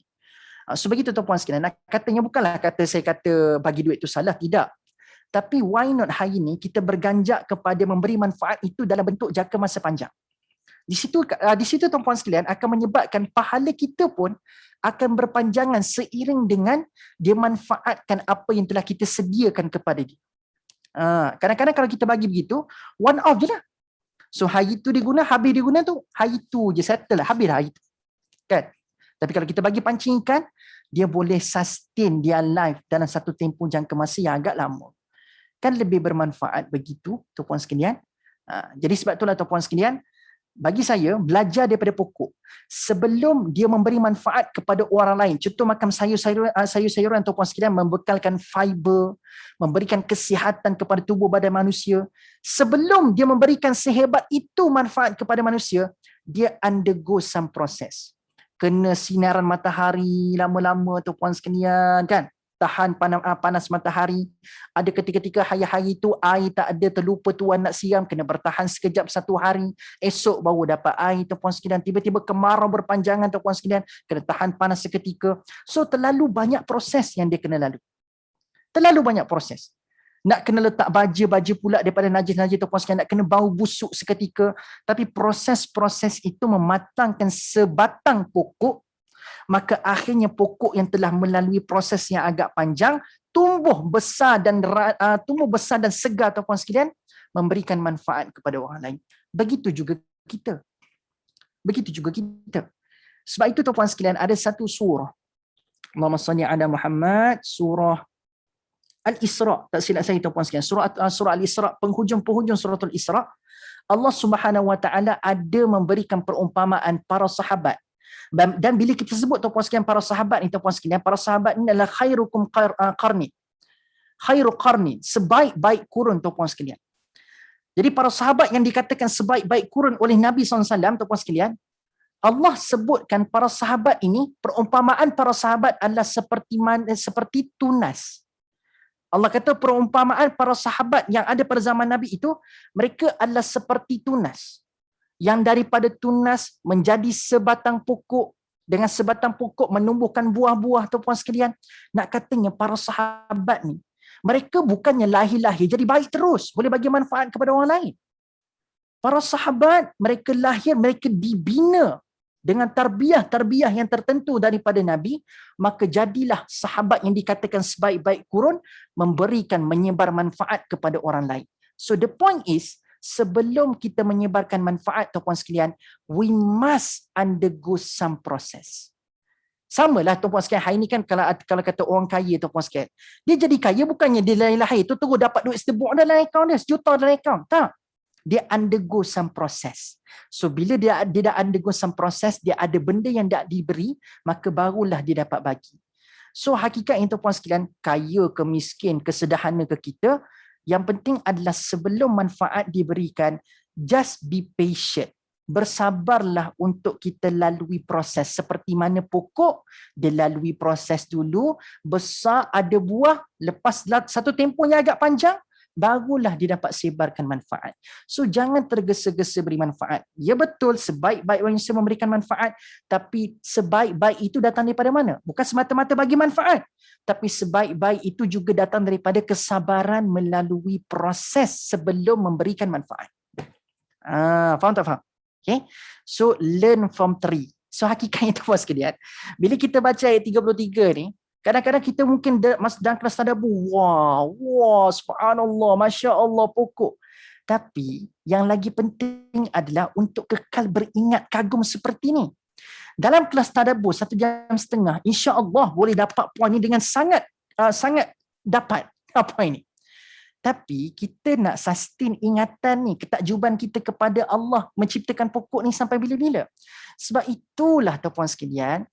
Speaker 1: So begitu tuan-puan sekalian. Katanya bukanlah saya kata bagi duit itu salah, tidak. Tapi why not hari ini kita berganjak kepada memberi manfaat itu dalam bentuk jangka masa panjang. Di situ tuan-puan sekalian akan menyebabkan pahala kita pun akan berpanjangan seiring dengan dia manfaatkan apa yang telah kita sediakan kepada dia. Kadang-kadang kalau kita bagi begitu, one off je lah. So hari itu diguna, habis diguna tu, hari itu je settle lah, habis hari itu. Kan? Tapi kalau kita bagi pancing ikan, dia boleh sustain dia life dalam satu tempoh jangka masa yang agak lama. Kan lebih bermanfaat begitu, tuan-puan sekalian. Jadi sebab itulah tuan-puan sekalian, bagi saya, belajar daripada pokok. Sebelum dia memberi manfaat kepada orang lain, contoh makan sayur-sayuran tuan-puan sekalian, membekalkan fiber, memberikan kesihatan kepada tubuh badan manusia. Sebelum dia memberikan sehebat itu manfaat kepada manusia, dia undergo some process. Kena sinaran matahari lama-lama tuan-puan sekalian, kan? tahan panas matahari. Ada ketika-ketika hari-hari tu air tak ada, terlupa tuan nak siram, kena bertahan sekejap satu hari, esok baru dapat air tuan-puan sekalian. Tiba-tiba kemarau berpanjangan tuan-puan sekalian, kena tahan panas seketika. So terlalu banyak proses yang dia kena lalui. Terlalu banyak proses. Nak kena letak baja pula daripada najis-najis tuan-puan sekalian, nak kena bau busuk seketika. Tapi proses-proses itu mematangkan sebatang pokok, maka akhirnya pokok yang telah melalui proses yang agak panjang tumbuh besar dan segar tuan-puan sekalian, memberikan manfaat kepada orang lain. Begitu juga kita. Sebab itu tuan-puan sekalian, ada satu surah, Allahumma salli ala Muhammad, surah Al-Isra, tak silap saya tuan-puan sekalian, surah Al-Isra, penghujung suratul Isra, Allah Subhanahu wa taala ada memberikan perumpamaan para sahabat. Dan bila kita sebut tuan-puan sekalian para sahabat ni, tuan-puan sekalian, para sahabat ni adalah khairukum qarni. Khairu qarni, sebaik-baik kurun tuan-puan sekalian. Jadi para sahabat yang dikatakan sebaik-baik kurun oleh Nabi SAW, tuan-puan sekalian, Allah sebutkan para sahabat ini, perumpamaan para sahabat adalah seperti tunas. Allah kata perumpamaan para sahabat yang ada pada zaman Nabi itu, mereka adalah seperti tunas. Yang daripada tunas menjadi sebatang pokok, dengan sebatang pokok menumbuhkan buah-buah tuan-puan sekalian. Nak katanya para sahabat ni, mereka bukannya lahir-lahir jadi baik terus, boleh bagi manfaat kepada orang lain. Para sahabat, mereka lahir, mereka dibina dengan tarbiyah yang tertentu daripada Nabi, maka jadilah sahabat yang dikatakan sebaik-baik kurun, menyebar manfaat kepada orang lain. So the point is, sebelum kita menyebarkan manfaat tuan-puan sekalian, we must undergo some process. Samalah tuan-puan sekalian, hari ni kan kalau kata orang kaya tuan-puan sekalian, dia jadi kaya bukannya dia lahir tu terus dapat duit sedebuk dalam akaun dia, sejuta dalam akaun. Tak. Dia undergo some process. So bila dia dah undergo some process, dia ada benda yang tak diberi, maka barulah dia dapat bagi. So hakikatnya tuan-puan sekalian, kaya ke miskin, ke sederhana ke kita, yang penting adalah sebelum manfaat diberikan, just be patient. Bersabarlah untuk kita lalui proses. Seperti mana pokok, dia lalui proses dulu, besar, ada buah, lepas satu tempoh yang agak panjang, barulah dia dapat sebarkan manfaat. So jangan tergesa-gesa beri manfaat. Ya betul, sebaik-baik manusia memberikan manfaat, tapi sebaik-baik itu datang daripada mana? Bukan semata-mata bagi manfaat, tapi sebaik-baik itu juga datang daripada kesabaran melalui proses sebelum memberikan manfaat. Faham tak faham? Okay. So learn from three. So hakikatnya tuan-tuan sekalian, bila kita baca ayat 33 ni, kadang-kadang kita mungkin dalam kelas tadabbur, wah, subhanallah, masya Allah pokok. Tapi yang lagi penting adalah untuk kekal beringat kagum seperti ni. Dalam kelas tadabbur 1 jam setengah, insya-Allah boleh dapat poin ni dengan sangat dapat poin ni. Tapi kita nak sustain ingatan ni, ketakjuban kita kepada Allah menciptakan pokok ni sampai bila-bila. Sebab itulah tuan-puan sekalian,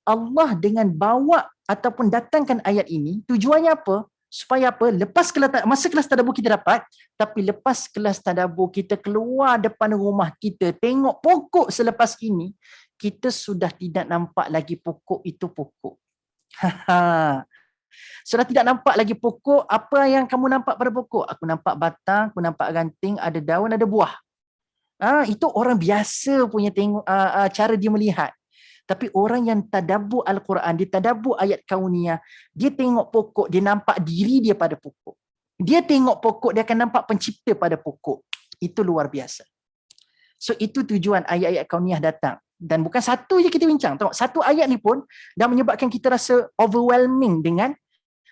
Speaker 1: Allah dengan bawa ataupun datangkan ayat ini, tujuannya apa? Supaya apa? Masa kelas tadabbur kita dapat, tapi lepas kelas tadabbur kita keluar depan rumah kita, tengok pokok selepas ini, kita sudah tidak nampak lagi pokok itu pokok. Sudah tidak nampak lagi pokok. Apa yang kamu nampak pada pokok? Aku nampak batang, aku nampak ranting, ada daun, ada buah. Itu orang biasa punya tengok cara dia melihat. Tapi orang yang tadabbur Al-Quran, dia tadabbur ayat kauniyah, dia tengok pokok, dia nampak diri dia pada pokok. Dia tengok pokok, dia akan nampak pencipta pada pokok. Itu luar biasa. So itu tujuan ayat-ayat kauniyah datang. Dan bukan satu je kita bincang. Tengok, satu ayat ni pun dah menyebabkan kita rasa overwhelming dengan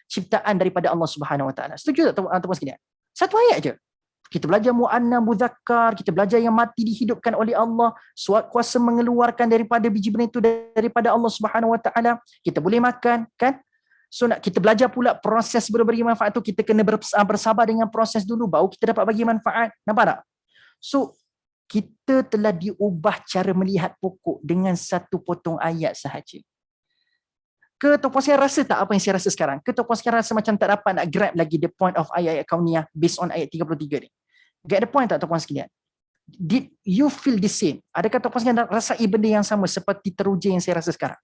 Speaker 1: ciptaan daripada Allah Subhanahu Wa Taala. Setuju tak teman-teman sekalian? Satu ayat je. Kita belajar mu'anna muzakkar, kita belajar yang mati dihidupkan oleh Allah, kuasa mengeluarkan daripada biji benih itu daripada Allah Subhanahu Wa Taala. Kita boleh makan, kan? So nak kita belajar pula proses berbagi manfaat tu, kita kena bersabar dengan proses dulu baru kita dapat bagi manfaat. Nampak tak? So kita telah diubah cara melihat pokok dengan satu potong ayat sahaja. Ke tuan-puan sekalian rasa tak apa yang saya rasa sekarang? Ke tuan-puan sekalian rasa macam tak dapat nak grab lagi the point of ayat-ayat kauniyah based on ayat 33 ni? Get the point tak tuan-puan sekalian? Did you feel the same? Adakah tuan-puan sekalian rasai benda yang sama seperti teruja yang saya rasa sekarang?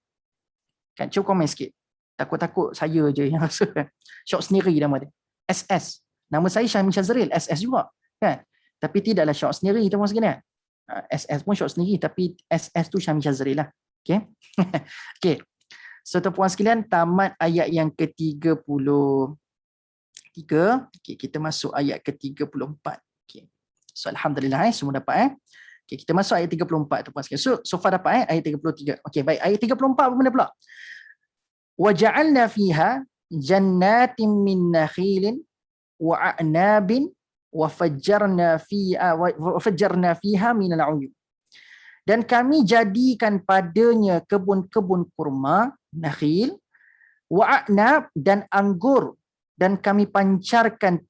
Speaker 1: Kan, cuba komen sikit. Takut-takut saya je yang rasa kan. Syok sendiri nama dia. SS. Nama saya Syahmi Syazril, SS juga. Kan? Tapi tidaklah syok sendiri, tuan-tuan sekalian. SS pun syok sendiri, tapi SS tu Syahmi Syazril lah. Okay. Okay. So, tuan-tuan sekalian, tamat ayat yang ke-33. Okay, kita masuk ayat ke-34. Okay. So, Alhamdulillah, semua dapat. Okay, kita masuk ayat 34, tuan-tuan sekalian. So far dapat ayat 33. Okay, baik. Ayat 34 apa benda pula? وَجَعَلْنَا فِيهَا جَنَّاتٍ مِّن نَخِيلٍ وَأَعْنَابٍ وَفَجَّرْنَا فِيهَا مِنَ الْعُيُونِ. Dan kami jadikan padanya kebun-kebun kurma, nakhil, wa'anab dan anggur, dan kami pancarkan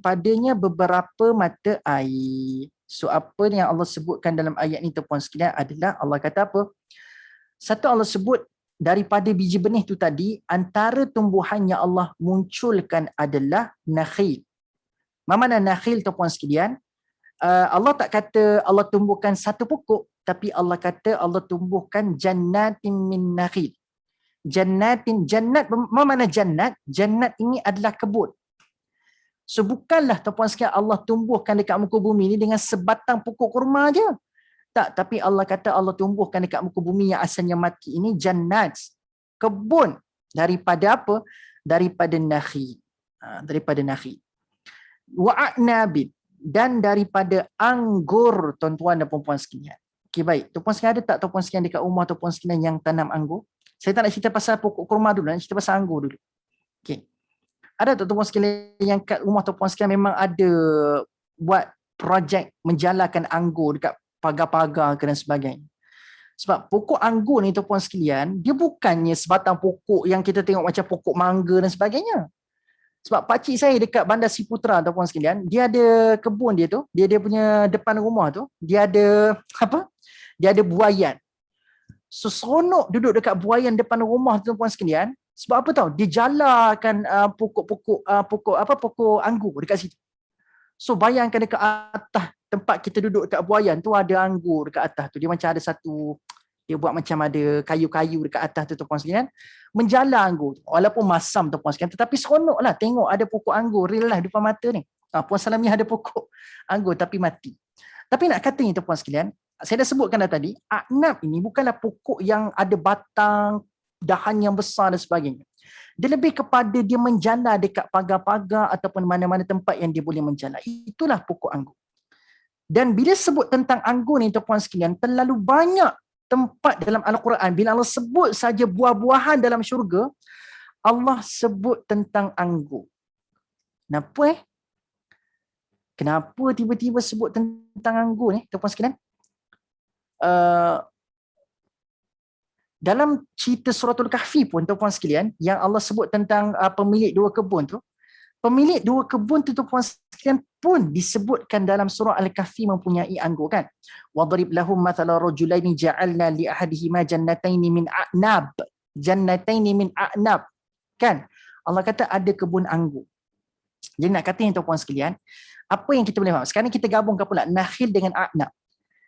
Speaker 1: padanya beberapa mata air. So apa yang Allah sebutkan dalam ayat ni tuan-puan sekalian adalah Allah kata apa? Satu, Allah sebut daripada biji benih tu tadi, antara tumbuhan yang Allah munculkan adalah nakhil. Mana nakhil tuan-puan sekalian? Allah tak kata Allah tumbuhkan satu pokok, tapi Allah kata Allah tumbuhkan jannatin min nakhil. Jannatin, jannat, mana jannat? Jannat ini adalah kebun. So bukanlah tuan-puan sekalian Allah tumbuhkan dekat muka bumi ni dengan sebatang pokok kurma je. Tak, tapi Allah kata Allah tumbuhkan dekat muka bumi yang asalnya mati ini jannat, kebun. Daripada apa? Daripada nakhil. Daripada nakhil. Wa'anabid, dan daripada anggur, tuan-tuan dan puan-puan sekalian. Okey, baik. Tuan-puan sekalian, ada tak tuan-puan sekalian dekat rumah tuan-puan sekalian yang tanam anggur? Saya tak nak cerita pasal pokok kurma dulu, nak cerita pasal anggur dulu. Okey. Ada tak tuan-puan sekalian yang kat rumah tuan-puan sekalian memang ada buat projek menjalarkan anggur dekat pagar-pagar dan sebagainya? Sebab pokok anggur ni tuan-puan sekalian, dia bukannya sebatang pokok yang kita tengok macam pokok mangga dan sebagainya. Sebab pakcik saya dekat Bandar Siputra tuan-puan sekalian, dia ada kebun dia tu, dia punya depan rumah tu, dia ada apa? Dia ada buaian. So seronok duduk dekat buaian depan rumah tuan-puan sekalian. Sebab apa tahu? Dia jalarkan pokok anggur dekat situ. So bayangkan dekat atas tempat kita duduk dekat buaian tu ada anggur dekat atas tu. Dia macam ada satu, dia buat macam ada kayu-kayu dekat atas tu tuan-puan sekalian. Menjalar anggur tu. Walaupun masam tuan-puan sekalian, tetapi seronok lah tengok ada pokok anggur real lah depan mata ni. Puan Salami ada pokok anggur tapi mati. Tapi nak kata ni tuan-puan sekalian, saya dah sebutkan dah tadi, a'nab ini bukanlah pokok yang ada batang, dahan yang besar dan sebagainya. Dia lebih kepada dia menjalar dekat pagar-pagar ataupun mana-mana tempat yang dia boleh menjalar. Itulah pokok anggur. Dan bila sebut tentang anggur ni tuan-puan sekalian, terlalu banyak tempat dalam Al-Quran, bila Allah sebut saja buah-buahan dalam syurga, Allah sebut tentang anggur. Kenapa Kenapa tiba-tiba sebut tentang anggur ni, tuan-puan sekalian? Dalam cerita Suratul Kahfi pun, tuan-puan sekalian, yang Allah sebut tentang pemilik dua kebun tu, pemilik dua kebun tu tuan-puan sekalian pun disebutkan dalam surah Al-Kahfi mempunyai anggur kan. Wadrib lahum mathala rajulaini ja'alna li ahadihima jannataini min a'nab. Jannataini min a'nab. Kan? Allah kata ada kebun anggur. Jadi nak kata yang tuan-puan sekalian, apa yang kita boleh faham? Sekarang kita gabungkan pula nakhil dengan a'nab.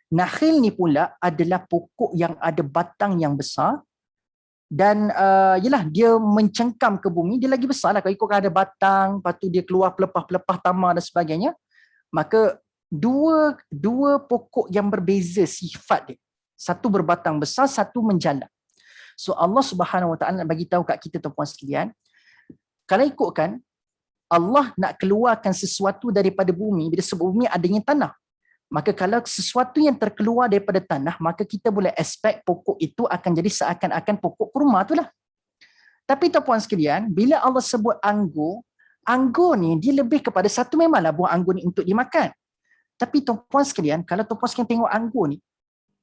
Speaker 1: Nakhil ni pula adalah pokok yang ada batang yang besar dan yelah dia mencengkam ke bumi, dia lagi besar lah. Kalau ikutkan ada batang, lepas tu dia keluar pelepah-pelepah tamar dan sebagainya, maka dua pokok yang berbeza sifat dia. Satu berbatang besar, satu menjalar. So Allah Subhanahu Wa Taala nak bagi tahu kat kita tuan-puan sekalian, kalau ikutkan Allah nak keluarkan sesuatu daripada bumi, bila sebut bumi adanya tanah. Maka kalau sesuatu yang terkeluar daripada tanah, maka kita boleh expect pokok itu akan jadi seakan-akan pokok kurma itulah. Tapi tuan-puan sekalian, bila Allah sebut anggur, anggur ni dia lebih kepada satu, memanglah buah anggur ni untuk dimakan. Tapi tuan-puan sekalian, kalau tuan-puan sekalian tengok anggur ni,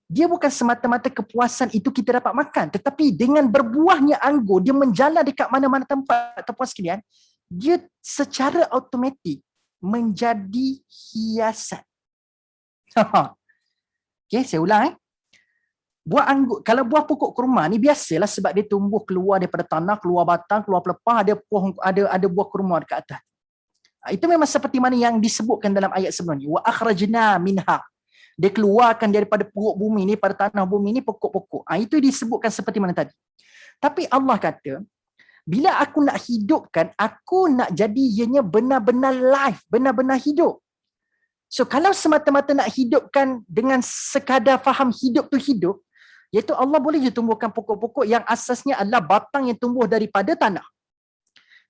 Speaker 1: dia bukan semata-mata kepuasan itu kita dapat makan, tetapi dengan berbuahnya anggur, dia menjalar dekat mana-mana tempat tuan-puan sekalian, dia secara automatik menjadi hiasan. Okay, saya ulang. Buah anggur, kalau buah pokok kurma ni biasalah sebab dia tumbuh keluar daripada tanah, keluar batang, keluar pelepah, ada buah kurma dekat atas. Itu memang seperti mana yang disebutkan dalam ayat sebelum ni. Wa akhrajna minha. Dia keluarkan daripada perut bumi ni, pada tanah bumi ni pokok-pokok. Itu disebutkan seperti mana tadi. Tapi Allah kata, bila aku nak hidupkan, aku nak jadi ianya benar-benar live, benar-benar hidup. So kalau semata-mata nak hidupkan dengan sekadar faham hidup tu hidup, iaitu Allah boleh je tumbuhkan pokok-pokok yang asasnya adalah batang yang tumbuh daripada tanah.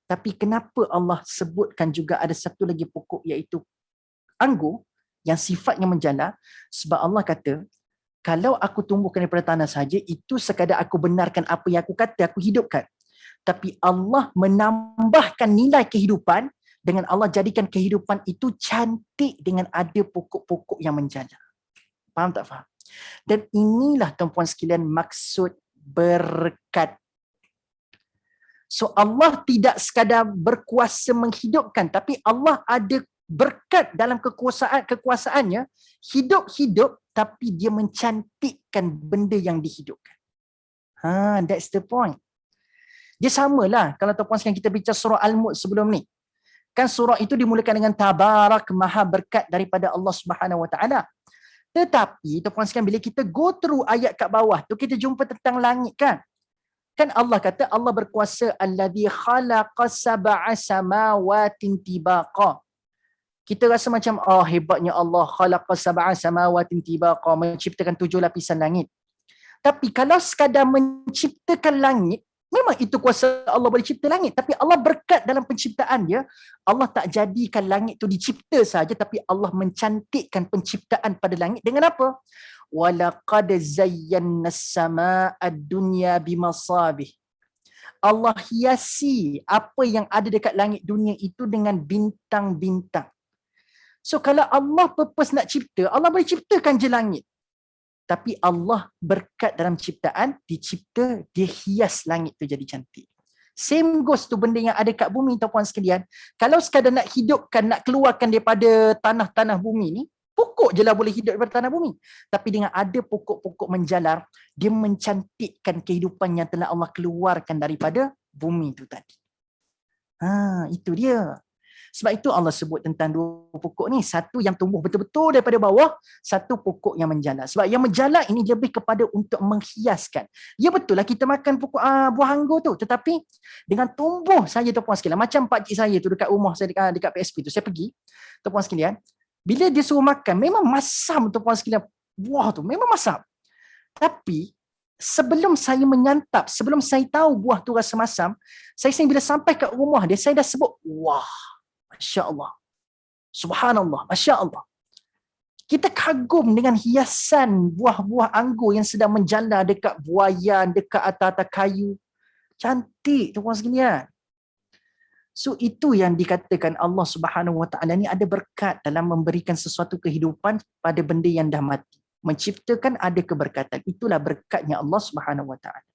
Speaker 1: Tapi kenapa Allah sebutkan juga ada satu lagi pokok iaitu anggur yang sifatnya menjala? Sebab Allah kata, kalau aku tumbuhkan daripada tanah saja, itu sekadar aku benarkan apa yang aku kata, aku hidupkan. Tapi Allah menambahkan nilai kehidupan dengan Allah jadikan kehidupan itu cantik dengan ada pokok-pokok yang menjala. Faham tak faham? Dan inilah tuan-puan sekalian maksud berkat. So Allah tidak sekadar berkuasa menghidupkan, tapi Allah ada berkat dalam kekuasaannya, hidup-hidup tapi dia mencantikkan benda yang dihidupkan. That's the point. Dia samalah kalau tuan-puan sekalian kita bincang surah Al-Mulk sebelum ni. Kan surah itu dimulakan dengan tabarak, maha berkat daripada Allah Subhanahu Wa Taala. Tetapi tuan-puan sekalian bila kita go through ayat kat bawah tu kita jumpa tentang langit kan. Kan Allah kata Allah berkuasa allazi khalaqa sab'a samawatin tibaqa. Kita rasa macam hebatnya Allah khalaqa sab'a samawatin tibaqa, menciptakan 7 lapisan langit. Tapi kalau sekadar menciptakan langit, memang itu kuasa Allah boleh cipta langit. Tapi Allah berkat dalam penciptaan dia. Allah tak jadikan langit tu dicipta saja, tapi Allah mencantikkan penciptaan pada langit dengan apa? Walaqad zayyana as-samaa'a ad-dunya bimasabih. Allah hiasi apa yang ada dekat langit dunia itu dengan bintang-bintang. So kalau Allah purpose nak cipta, Allah boleh ciptakan je langit. Tapi Allah berkat dalam ciptaan, dicipta, dia hias langit tu jadi cantik. Same goes tu benda yang ada kat bumi tuan-puan sekalian. Kalau sekadar nak hidupkan, nak keluarkan daripada tanah-tanah bumi ni, pokok je lah boleh hidup daripada tanah bumi. Tapi dengan ada pokok-pokok menjalar, dia mencantikkan kehidupan yang telah Allah keluarkan daripada bumi tu tadi. Itu dia. Sebab itu Allah sebut tentang 2 pokok ni. Satu yang tumbuh betul-betul daripada bawah, satu pokok yang menjala. Sebab yang menjala ini lebih kepada untuk menghiaskan. Ya betul lah kita makan pokok buah anggur tu. Tetapi dengan tumbuh saja tuan-puan sekalian. Macam pakcik saya tu dekat rumah saya dekat PSP tu. Saya pergi, tuan-puan sekalian. Bila dia suruh makan, memang masam tuan-puan sekalian. Buah tu memang masam. Tapi sebelum saya menyantap, sebelum saya tahu buah tu rasa masam, saya bila sampai kat rumah dia, saya dah sebut, wah, Masya Allah. Subhanallah. Masya Allah. Kita kagum dengan hiasan buah-buah anggur yang sedang menjala dekat buayan, dekat atas-atas kayu. Cantik tuan-puan sekalian. So itu yang dikatakan Allah Subhanahu Wa Taala ni ada berkat dalam memberikan sesuatu kehidupan pada benda yang dah mati. Menciptakan ada keberkatan. Itulah berkatnya Allah Subhanahu Wa Taala.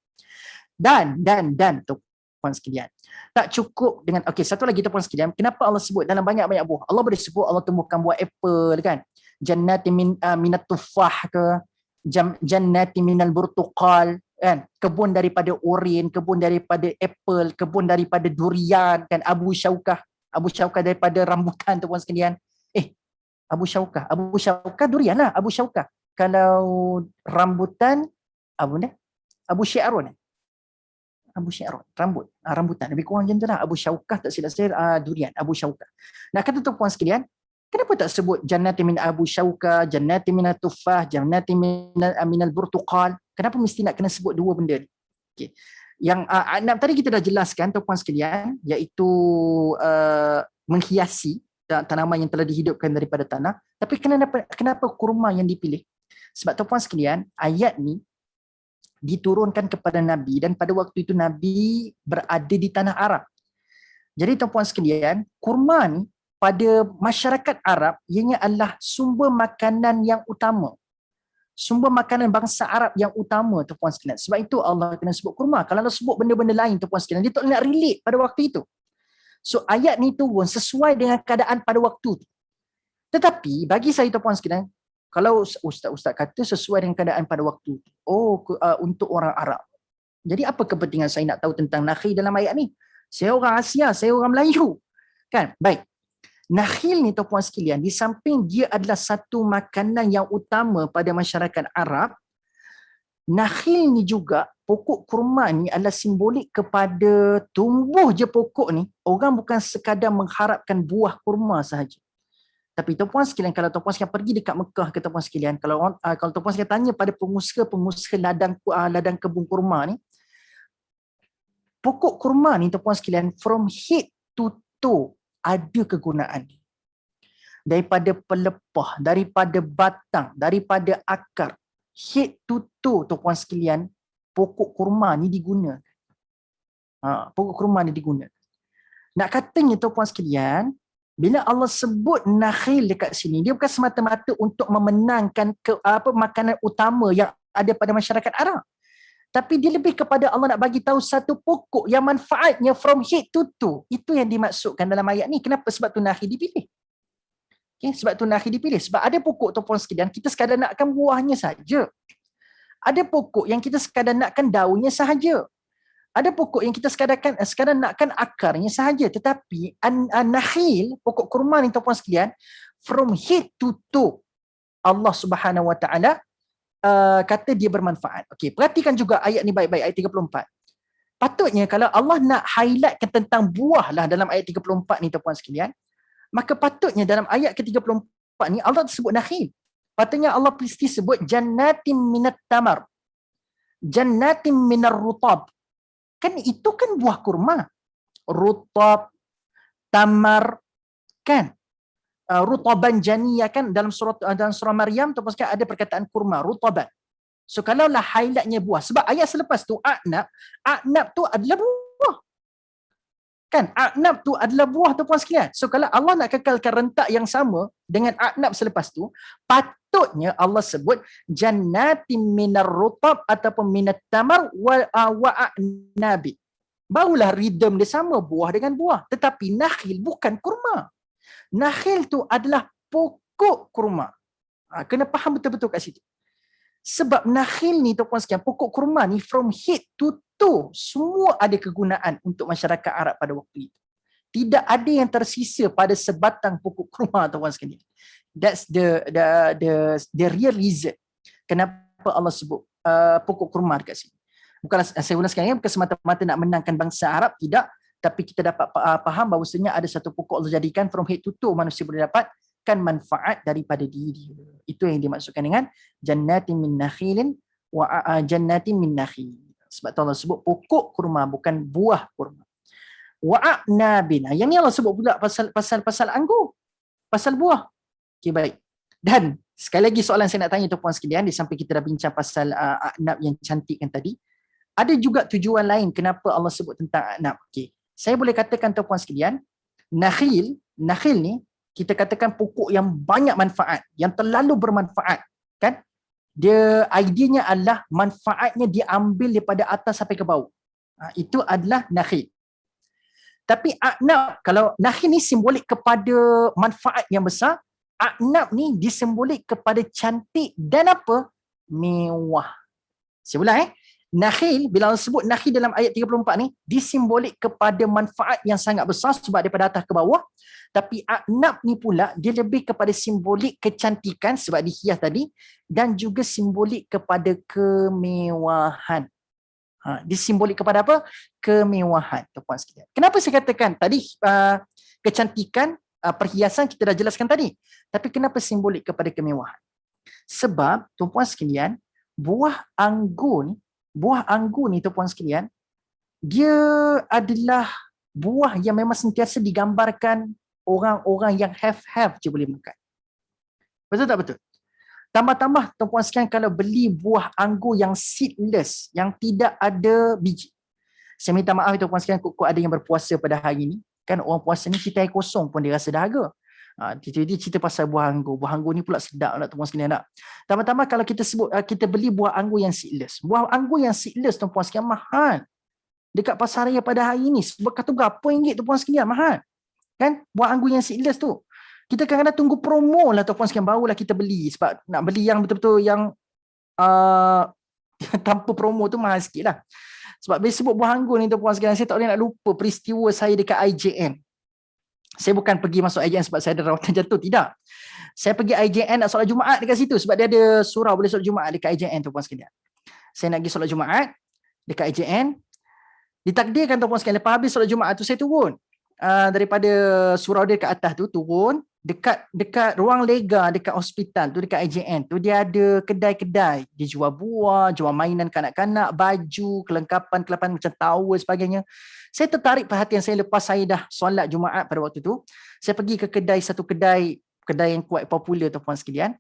Speaker 1: Dan tuan sekalian. Tak cukup dengan satu lagi tuan sekalian, kenapa Allah sebut dalam banyak-banyak buah? Allah boleh sebut Allah tumbuhkan buah apple kan? Jannati minat tufah ke, jannati minal burtuqal kan? Kebun daripada oren, kebun daripada apple, kebun daripada durian kan? Abu Syaukah daripada rambutan tuan sekalian. Abu Syaukah durian lah, Abu Syaukah. Kalau rambutan Abu Syi'run. Rambutan. Lebih kurang macam tu lah. Abu Syaukah tak silap saya, durian. Abu Syaukah. Nak kata tuan-puan sekalian, kenapa tak sebut jannati min Abu Syaukah, jannati min tufah, jannati minal burtuqal? Kenapa mesti nak kena sebut 2 benda ni? Okay. Yang tadi kita dah jelaskan tuan-puan sekalian, iaitu menghiasi tanaman yang telah dihidupkan daripada tanah. Tapi kenapa kurma yang dipilih? Sebab tuan-puan sekalian, ayat ni diturunkan kepada Nabi dan pada waktu itu Nabi berada di tanah Arab. Jadi tuan-puan sekalian, kurma ni pada masyarakat Arab ianya adalah sumber makanan yang utama. Sumber makanan bangsa Arab yang utama tuan-puan sekalian. Sebab itu Allah kena sebut kurma. Kalau Allah sebut benda-benda lain tuan-puan sekalian, dia tak nak relate pada waktu itu. So ayat ni turun sesuai dengan keadaan pada waktu itu. Tetapi bagi saya tuan-puan sekalian, kalau ustaz-ustaz kata sesuai dengan keadaan pada waktu itu, untuk orang Arab. Jadi apa kepentingan saya nak tahu tentang nakhil dalam ayat ni? Saya orang Asia, saya orang Melayu. Kan? Baik. Nakhil ni tuan-puan sekalian, di samping dia adalah satu makanan yang utama pada masyarakat Arab, Nakhil ni juga, pokok kurma ni adalah simbolik kepada tumbuh je pokok ni, orang bukan sekadar mengharapkan buah kurma sahaja. Tapi tuan-puan sekalian, kalau tuan-puan sekalian pergi dekat Mekah ke tuan-puan sekalian, kalau tuan-puan sekalian tanya pada pengusaha-pengusaha ladang kebun kurma ni, pokok kurma ni tuan-puan sekalian, from head to toe ada kegunaan. Daripada pelepah, daripada batang, daripada akar, head to toe tuan-puan sekalian, pokok kurma ni digunakan. Pokok kurma ni digunakan. Nak katanya tuan-puan sekalian, bila Allah sebut nakhil dekat sini, dia bukan semata-mata untuk memenangkan makanan utama yang ada pada masyarakat Arab. Tapi dia lebih kepada Allah nak bagi tahu satu pokok yang manfaatnya from head to toe. Itu yang dimaksudkan dalam ayat ni. Kenapa? Sebab tu nakhil dipilih. Okay, sebab tu nakhil dipilih. Sebab ada pokok tuan-puan sekalian, kita sekadar nakkan buahnya saja. Ada pokok yang kita sekadar nakkan daunnya sahaja. Ada pokok yang kita sekadar nakkan akarnya sahaja. Tetapi nakhil, pokok kurma ni tuan-puan sekalian, from head to toe, Allah Subhanahu Wa Taala kata dia bermanfaat. Okey, perhatikan juga ayat ni baik-baik, ayat 34. Patutnya kalau Allah nak highlightkan tentang buah lah dalam ayat 34 ni tuan-puan sekalian, maka patutnya dalam ayat ke-34 ni Allah sebut nakhil. Patutnya Allah mesti sebut jannatin minat tamar, jannatin minar rutab. Kan itu kan buah kurma. Rutab, tamar, kan? Rutaban janiyah, kan? Dalam surah Maryam tu ada perkataan kurma, rutaban. So kalau lah highlightnya buah. Sebab ayat selepas tu A'nab tu adalah buah. Kan? A'nab tu adalah buah tu puan sekalian. So kalau Allah nak kekalkan rentak yang sama dengan A'nab selepas tu, patutnya Allah sebut jannatin minar rutab ataupun minat tamar wa a'nabi. Barulah rhythm dia sama, buah dengan buah. Tetapi nakhil bukan kurma. Nakhil tu adalah pokok kurma. Kena faham betul-betul kat situ. Sebab nakhil ni tuan-puan sekalian, pokok kurma ni from head to toe, semua ada kegunaan untuk masyarakat Arab pada waktu itu. Tidak ada yang tersisa pada sebatang pokok kurma tuan-puan sekalian. That's the real reason kenapa Allah sebut pokok kurma dekat sini. Bukanlah saya ulang sekali, bukan semata-mata nak menangkan bangsa Arab, tidak. Tapi kita dapat faham bahawasanya ada satu pokok Allah jadikan from head to toe, manusia boleh dapatkan manfaat daripada diri. Itu yang dimaksudkan dengan jannatin min nakhilin wa jannatin min nakhil. Sebab tu Allah sebut pokok kurma, bukan buah kurma. Wa a'nabin. Yang ni Allah sebut pula pasal anggur, pasal buah. Okey, baik. Dan sekali lagi soalan saya nak tanya tuan-puan sekalian, di samping kita dah bincang pasal a'nab yang cantik kan tadi, ada juga tujuan lain kenapa Allah sebut tentang a'nab. Okey. Saya boleh katakan tuan-puan sekalian, nakhil ni kita katakan pokok yang banyak manfaat, yang terlalu bermanfaat, kan? Dia idenya adalah manfaatnya diambil daripada atas sampai ke bawah. Itu adalah nakhil. Tapi a'nab, kalau nakhil ni simbolik kepada manfaat yang besar, a'nab ni disimbolik kepada cantik dan apa? Mewah. Saya ulang Nakhil, bila Allah sebut nakhil dalam ayat 34 ni, disimbolik kepada manfaat yang sangat besar sebab daripada atas ke bawah. Tapi a'nab ni pula, dia lebih kepada simbolik kecantikan sebab dihias tadi, dan juga simbolik kepada kemewahan. Disimbolik kepada apa? Kemewahan, tuan-puan sekalian. Kenapa saya katakan tadi kecantikan, perhiasan kita dah jelaskan tadi. Tapi kenapa simbolik kepada kemewahan? Sebab, tuan-puan sekalian, buah anggur ni tuan-puan sekalian, dia adalah buah yang memang sentiasa digambarkan orang-orang yang have je boleh makan. Betul tak betul? Tambah-tambah tuan-puan sekalian, kalau beli buah anggur yang seedless, yang tidak ada biji. Saya minta maaf tuan-puan sekalian, kok ada yang berpuasa pada hari ni. Kan orang puasa ni cerita air kosong pun dia rasa dahaga. Dia cerita pasal buah anggur. Buah anggur ni pula sedap lah tuan-puan sekalian tak? Tambah-tambah kalau kita beli buah anggur yang seedless. Buah anggur yang seedless tuan-puan sekalian mahal. Dekat pasar raya pada hari ni, sebab kata berapa ringgit tuan-puan sekalian, mahal. Kan? Buah anggur yang seedless tu. Kita kadang-kadang tunggu promo lah tuan-puan sekalian, barulah kita beli. Sebab nak beli yang betul-betul yang tanpa promo tu mahal sikit lah. Sebab bila sebut buah anggur ni tuan-puan sekalian, saya tak boleh nak lupa peristiwa saya dekat IJN. Saya bukan pergi masuk IJN sebab saya ada rawatan jantung, tidak. Saya pergi IJN nak solat Jumaat dekat situ sebab dia ada surau boleh solat Jumaat dekat IJN tuan-puan sekalian.
Speaker 2: Saya nak pergi solat Jumaat dekat AJN. Ditakdirkan tuan-puan sekalian, lepas habis solat Jumaat tu saya turun. Daripada surau dia kat atas tu, turun dekat ruang lega dekat hospital tu, dekat AJN tu, dia ada kedai-kedai. Dia jual buah, jual mainan kanak-kanak, baju, kelengkapan macam towel sebagainya. Saya tertarik perhatian saya lepas saya dah solat Jumaat pada waktu tu. Saya pergi ke satu kedai yang kuat popular tuan-puan sekalian.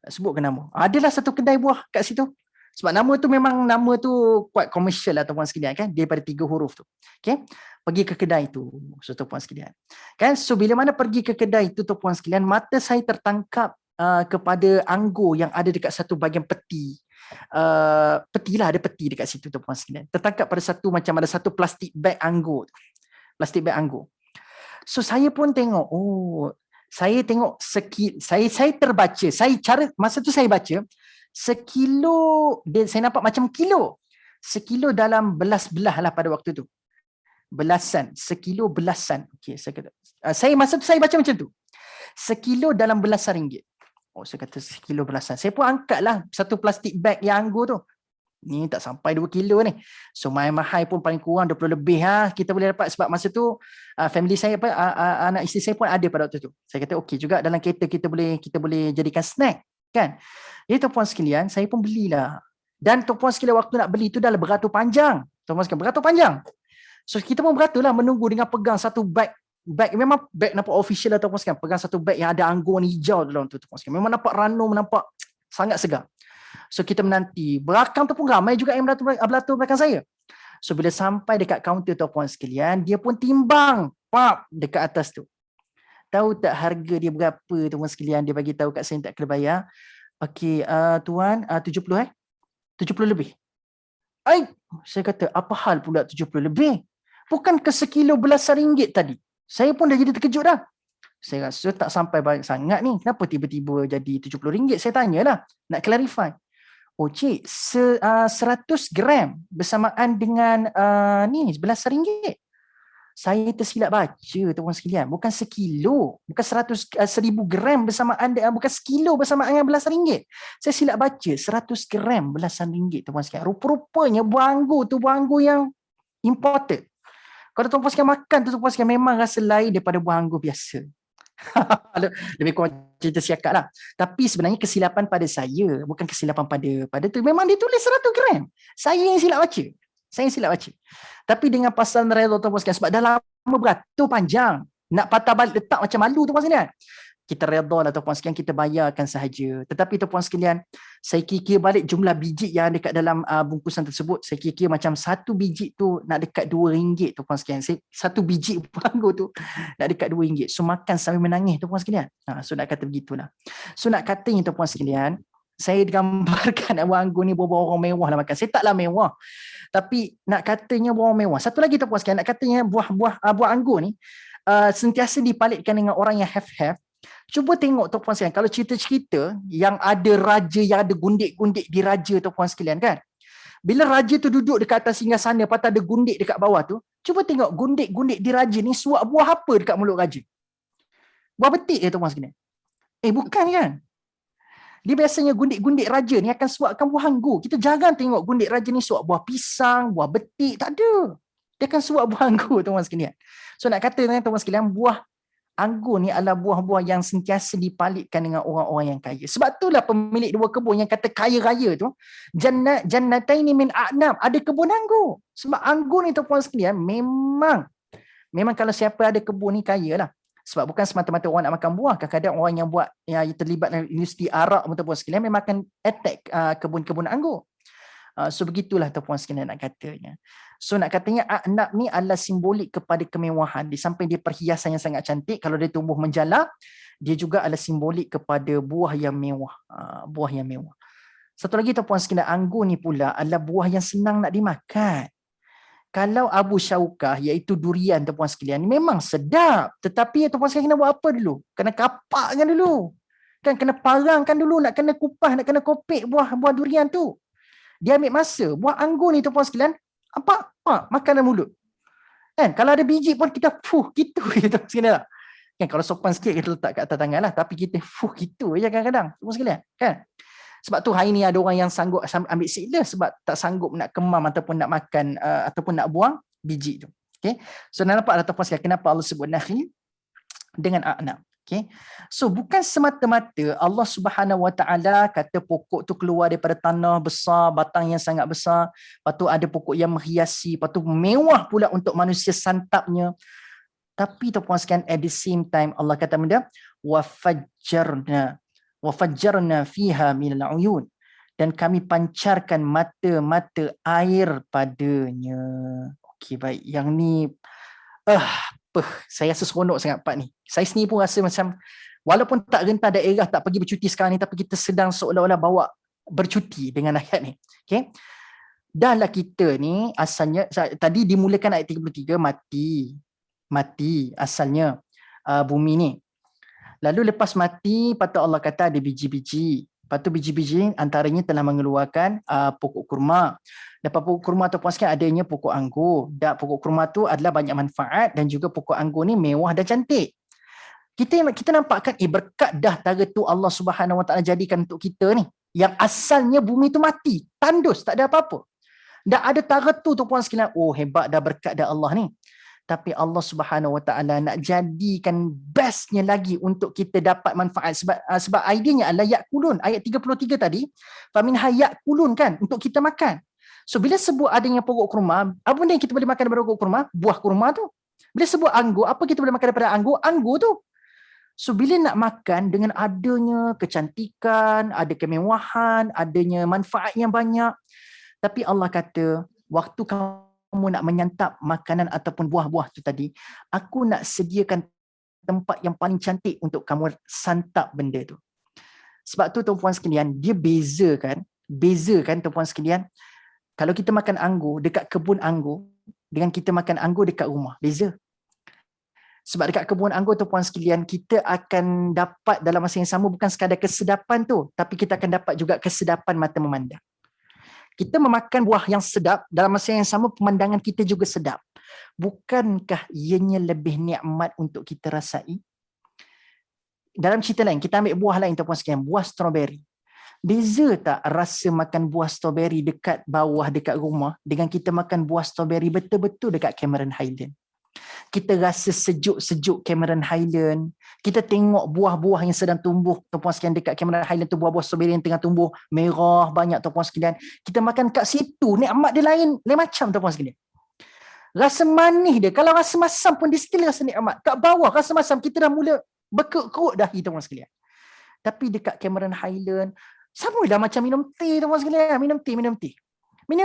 Speaker 2: Sebutkan nama. Adalah satu kedai buah kat situ. Sebab nama tu memang nama tu quite commercial lah tuan-puan sekalian kan, daripada 3 huruf tu. Okay, pergi ke kedai tu, so tuan-puan sekalian. Kan, so bila mana pergi ke kedai tu tuan-puan sekalian, mata saya tertangkap kepada anggur yang ada dekat satu bahagian peti. Peti lah, ada peti dekat situ tuan-puan sekalian. Tertangkap pada satu, macam ada satu plastik bag anggur. Plastik bag anggur. So saya pun tengok, saya tengok saya terbaca, masa tu saya baca sekilo, saya nampak macam kilo. Sekilo dalam belas-belah lah pada waktu tu. Belasan, sekilo belasan. Okey, saya kata. Masa tu saya baca macam tu. Sekilo dalam belasan ringgit. Saya kata sekilo belasan. Saya pun angkatlah satu plastik bag yang anggur tu. Ni tak sampai 2 kilo ni. So mahal pun paling kurang 20 lebih kita boleh dapat, sebab masa tu family saya anak isteri saya pun ada pada waktu tu. Saya kata okey juga, dalam kereta kita boleh jadikan snack kan. Jadi tuan-puan sekalian, saya pun belilah. Dan tuan-puan sekalian, waktu nak beli tu dah beratur panjang. Tuan-puan sekalian, beratur panjang. So kita pun beratur lah, menunggu dengan pegang satu bag, memang bag nampak official lah tuan-puan sekalian. Pegang satu bag yang ada anggur warna hijau dalam tu tuan-puan sekalian. Memang nampak ranum, nampak sangat segar. So kita menanti. Belakang tu pun ramai juga yang beratur belakang saya. So bila sampai dekat kaunter tuan-puan sekalian, dia pun timbang dekat atas tu. Tahu tak harga dia berapa tuan-puan sekalian? Dia bagi tahu kat saya, tak kena bayar. Okey, tuan, 70 70 lebih. Saya kata, apa hal pula 70 lebih? Bukan ke sekilo belasan ringgit tadi? Saya pun dah jadi terkejut dah. Saya rasa tak sampai banyak sangat ni. Kenapa tiba-tiba jadi 70 ringgit? Saya tanyalah, nak clarify. Cik, 100 gram bersamaan dengan belasan ringgit. Saya tersilap baca tuan-tuan sekalian, bukan sekilo, bukan 1000 gram bersamaan, bukan sekilo bersamaan dengan belasan ringgit. Saya silap baca 100 gram belasan ringgit tuan-tuan sekalian. Rupa-rupanya buah anggur tu buah anggur yang imported. Kalau tuan-tuan sekalian makan tu, tuan-tuan sekalian memang rasa lain daripada buah anggur biasa. Lebih kurang cerita siakak lah. Tapi sebenarnya kesilapan pada saya, bukan kesilapan pada tu. Memang dia tulis 100 gram. Saya yang silap baca. Tapi dengan pasal rela tuan-puan sekalian, sebab dah lama beratur panjang, nak patah balik letak macam malu tuan-puan sekalian. Kita reda lah tuan-puan sekalian, kita bayarkan sahaja. Tetapi tuan-puan sekalian, saya kira balik jumlah biji yang dekat dalam bungkusan tersebut. Saya kira macam satu biji tu nak dekat RM2 tuan-puan sekalian. Satu biji anggur tu nak dekat RM2. So makan sambil menangis tuan-puan sekalian. So nak kata begitulah. So nak katanya tuan-puan sekalian, saya gambarkan buah anggur ni buah orang mewah lah makan. Saya taklah mewah. Tapi nak katanya buah orang mewah. Satu lagi tuan-puan sekalian, nak katanya buah anggur ni sentiasa dipalitkan dengan orang yang have. Cuba tengok tuan-puan sekalian, kalau cerita-cerita yang ada raja, yang ada gundik-gundik di raja tuan-puan sekalian kan. Bila raja tu duduk dekat atas singgasana, lepas ada gundik dekat bawah tu, cuba tengok gundik-gundik di raja ni suap buah apa dekat mulut raja? Buah betik je tuan-puan sekalian. Bukan kan? Dia biasanya gundik-gundik raja ni akan suapkan buah anggur. Kita jarang tengok gundik raja ni suap buah pisang, buah betik. Tak ada. Dia akan suap buah anggur tuan-tuan sekalian. So nak kata tuan-tuan sekalian, buah anggur ni adalah buah-buah yang sentiasa dipalitkan dengan orang-orang yang kaya. Sebab itulah pemilik 2 kebun yang kata kaya raya tu, jannataini min a'nab, ada kebun anggur. Sebab anggur ni tuan-tuan sekalian, memang kalau siapa ada kebun ni kaya lah. Sebab bukan semata-mata orang nak makan buah. Kadang-kadang orang yang terlibat dalam industri arak tuan-puan sekalian memang akan attack kebun-kebun anggur. So begitulah tuan-puan sekalian nak katanya. So nak katanya a'nab ni adalah simbolik kepada kemewahan. Di samping dia perhiasan yang sangat cantik, kalau dia tumbuh menjala, dia juga adalah simbolik kepada buah yang mewah. Satu lagi tuan-puan sekalian, anggur ni pula adalah buah yang senang nak dimakan. Kalau Abu Syaukah, iaitu durian tuan-puan sekalian, memang sedap. Tetapi tuan-puan sekalian kena buat apa dulu? Kena kapakkan dulu. Kan kena parangkan dulu, nak kena kupas, nak kena kopek buah durian tu. Dia ambil masa. Buah anggur ni tuan-puan sekalian, makan dalam mulut. Kan? Kalau ada biji pun kita gitu je tuan-puan sekalian. Kan kalau sopan sikit kita letak kat atas tangan lah. Tapi kita gitu je kadang-kadang tuan-puan sekalian. Kan? Sebab tu hari ni ada orang yang sanggup ambil seedless sebab tak sanggup nak kemam ataupun nak makan ataupun nak buang biji tu. Okay. So nampak tak puan sekalian kenapa Allah sebut nakhil dengan a'nab. Okay. So bukan semata-mata Allah Subhanahu Wa Taala kata pokok tu keluar daripada tanah besar, batang yang sangat besar, lepas tu ada pokok yang menghiasi, lepas tu mewah pula untuk manusia santapnya. Tapi tuan-puan sekalian, at the same time Allah kata benda wa fajjarna fiha minal uyun, dan kami pancarkan mata-mata air padanya. Okey, baik. Yang ni saya rasa seronok sangat part ni. Saya sendiri pun rasa macam walaupun tak rentas daerah, tak pergi bercuti sekarang ni, tapi kita sedang seolah-olah bawa bercuti dengan ayat ni. Okey. Dahlah kita ni asalnya tadi dimulakan ayat 33 mati asalnya bumi ni. Lalu lepas mati, patut Allah kata ada biji-biji. Lepas tu biji-biji antaranya telah mengeluarkan pokok kurma. Lepas pokok kurma tu puan sekalian adanya pokok anggur. Dan pokok kurma tu adalah banyak manfaat dan juga pokok anggur ni mewah dan cantik. Kita nampakkan berkat dah tara tu Allah Subhanahu Wa Taala jadikan untuk kita ni. Yang asalnya bumi tu mati, tandus, tak ada apa-apa. Dah ada tara tu puan sekalian, oh hebat dah berkat dah Allah ni. Tapi Allah Subhanahu Wa Taala nak jadikan bestnya lagi untuk kita dapat manfaat sebab idenya adalah yakulun. Ayat 33 tadi, faminha yakulun kan, untuk kita makan. So bila sebut adanya pokok kurma, apa benda yang kita boleh makan daripada pokok kurma? Buah kurma tu. Bila sebut anggur, apa kita boleh makan daripada anggur? Anggur tu. So bila nak makan dengan adanya kecantikan, ada kemewahan, adanya manfaat yang banyak, tapi Allah kata waktu kamu nak menyantap makanan ataupun buah-buah tu tadi, aku nak sediakan tempat yang paling cantik untuk kamu santap benda tu. Sebab tu tuan-puan sekalian, dia beza kan tuan-puan sekalian, kalau kita makan anggur dekat kebun anggur dengan kita makan anggur dekat rumah, beza. Sebab dekat kebun anggur tuan-puan sekalian, kita akan dapat dalam masa yang sama bukan sekadar kesedapan tu, tapi kita akan dapat juga kesedapan mata memandang. Kita memakan buah yang sedap, dalam masa yang sama pemandangan kita juga sedap. Bukankah ianya lebih nikmat untuk kita rasai? Dalam cerita lain, kita ambil buah lain tuan-puan sekalian, buah strawberry. Beza tak rasa makan buah strawberry dekat bawah dekat rumah dengan kita makan buah strawberry betul-betul dekat Cameron Highland? Kita rasa sejuk-sejuk Cameron Highland. Kita tengok buah-buah yang sedang tumbuh tuan-puan sekalian dekat Cameron Highland tu, buah-buah strawberry yang tengah tumbuh merah banyak tuan-puan sekalian. Kita makan kat situ, nikmat dia lain macam tuan-puan sekalian. Rasa manis dia, kalau rasa masam pun dia still rasa nikmat. Kat bawah rasa masam kita dah mula berkerut dah tuan-puan sekalian. Tapi dekat Cameron Highland sama dah macam minum teh tuan-puan sekalian, minum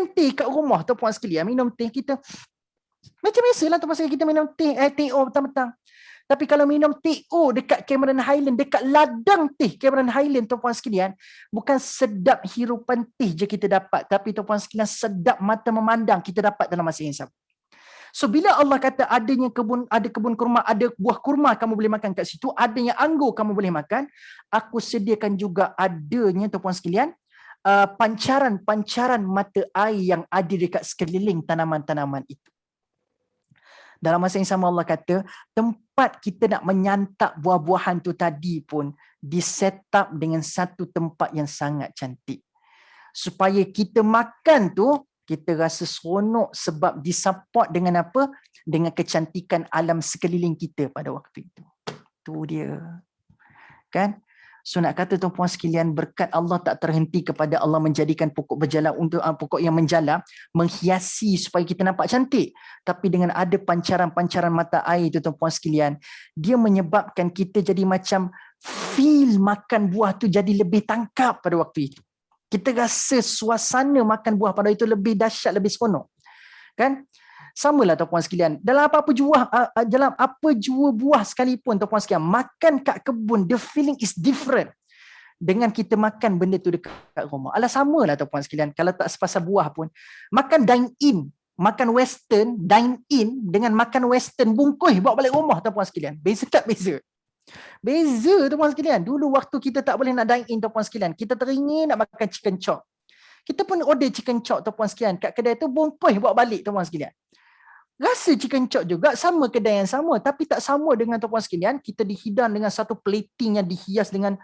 Speaker 2: teh kat rumah tuan-puan sekalian, minum teh kita macam biasalah tuan-puan sekalian, kita minum teh petang-petang. Tapi kalau minum teh dekat Cameron Highland, dekat ladang teh Cameron Highland tuan-puan sekalian, bukan sedap hirupan teh je kita dapat, tapi tuan-puan sekalian sedap mata memandang kita dapat dalam masa yang sama. So bila Allah kata ada kebun kurma, ada buah kurma kamu boleh makan kat situ, adanya anggur kamu boleh makan, aku sediakan juga adanya tuan-puan sekalian pancaran mata air yang ada dekat sekeliling tanaman-tanaman itu. Dalam masa yang sama Allah kata tempat kita nak menyantap buah-buahan tu tadi pun di-set up dengan satu tempat yang sangat cantik. Supaya kita makan tu kita rasa seronok sebab disupport dengan apa? Dengan kecantikan alam sekeliling kita pada waktu itu. Tu dia. Kan? So nak kata tuan-puan sekalian, berkat Allah tak terhenti kepada Allah menjadikan pokok berjala untuk pokok yang menjala menghiasi supaya kita nampak cantik. Tapi dengan ada pancaran-pancaran mata air itu tuan-puan sekalian, dia menyebabkan kita jadi macam feel makan buah tu jadi lebih tangkap pada waktu itu. Kita rasa suasana makan buah pada itu lebih dahsyat, lebih seronok. Kan? Samalah tuan-puan sekalian. Dalam apa jua buah sekalipun tuan-puan sekalian, makan kat kebun, the feeling is different dengan kita makan benda tu dekat rumah. Alah samalah tuan-puan sekalian. Kalau tak sepasal buah pun, makan dine in, makan western, dine in dengan makan western bungkus bawa balik rumah tuan-puan sekalian. Beza tak beza? Beza tuan-puan sekalian. Dulu waktu kita tak boleh nak dine in tuan-puan sekalian, kita teringin nak makan chicken chop. Kita pun order chicken chop tuan-puan sekalian. Kat kedai tu bungkus bawa balik tuan-puan sekalian. Rasa chicken chop juga sama kedai yang sama, tapi tak sama dengan tuan-puan sekalian. Kita dihidang dengan satu plating yang dihias dengan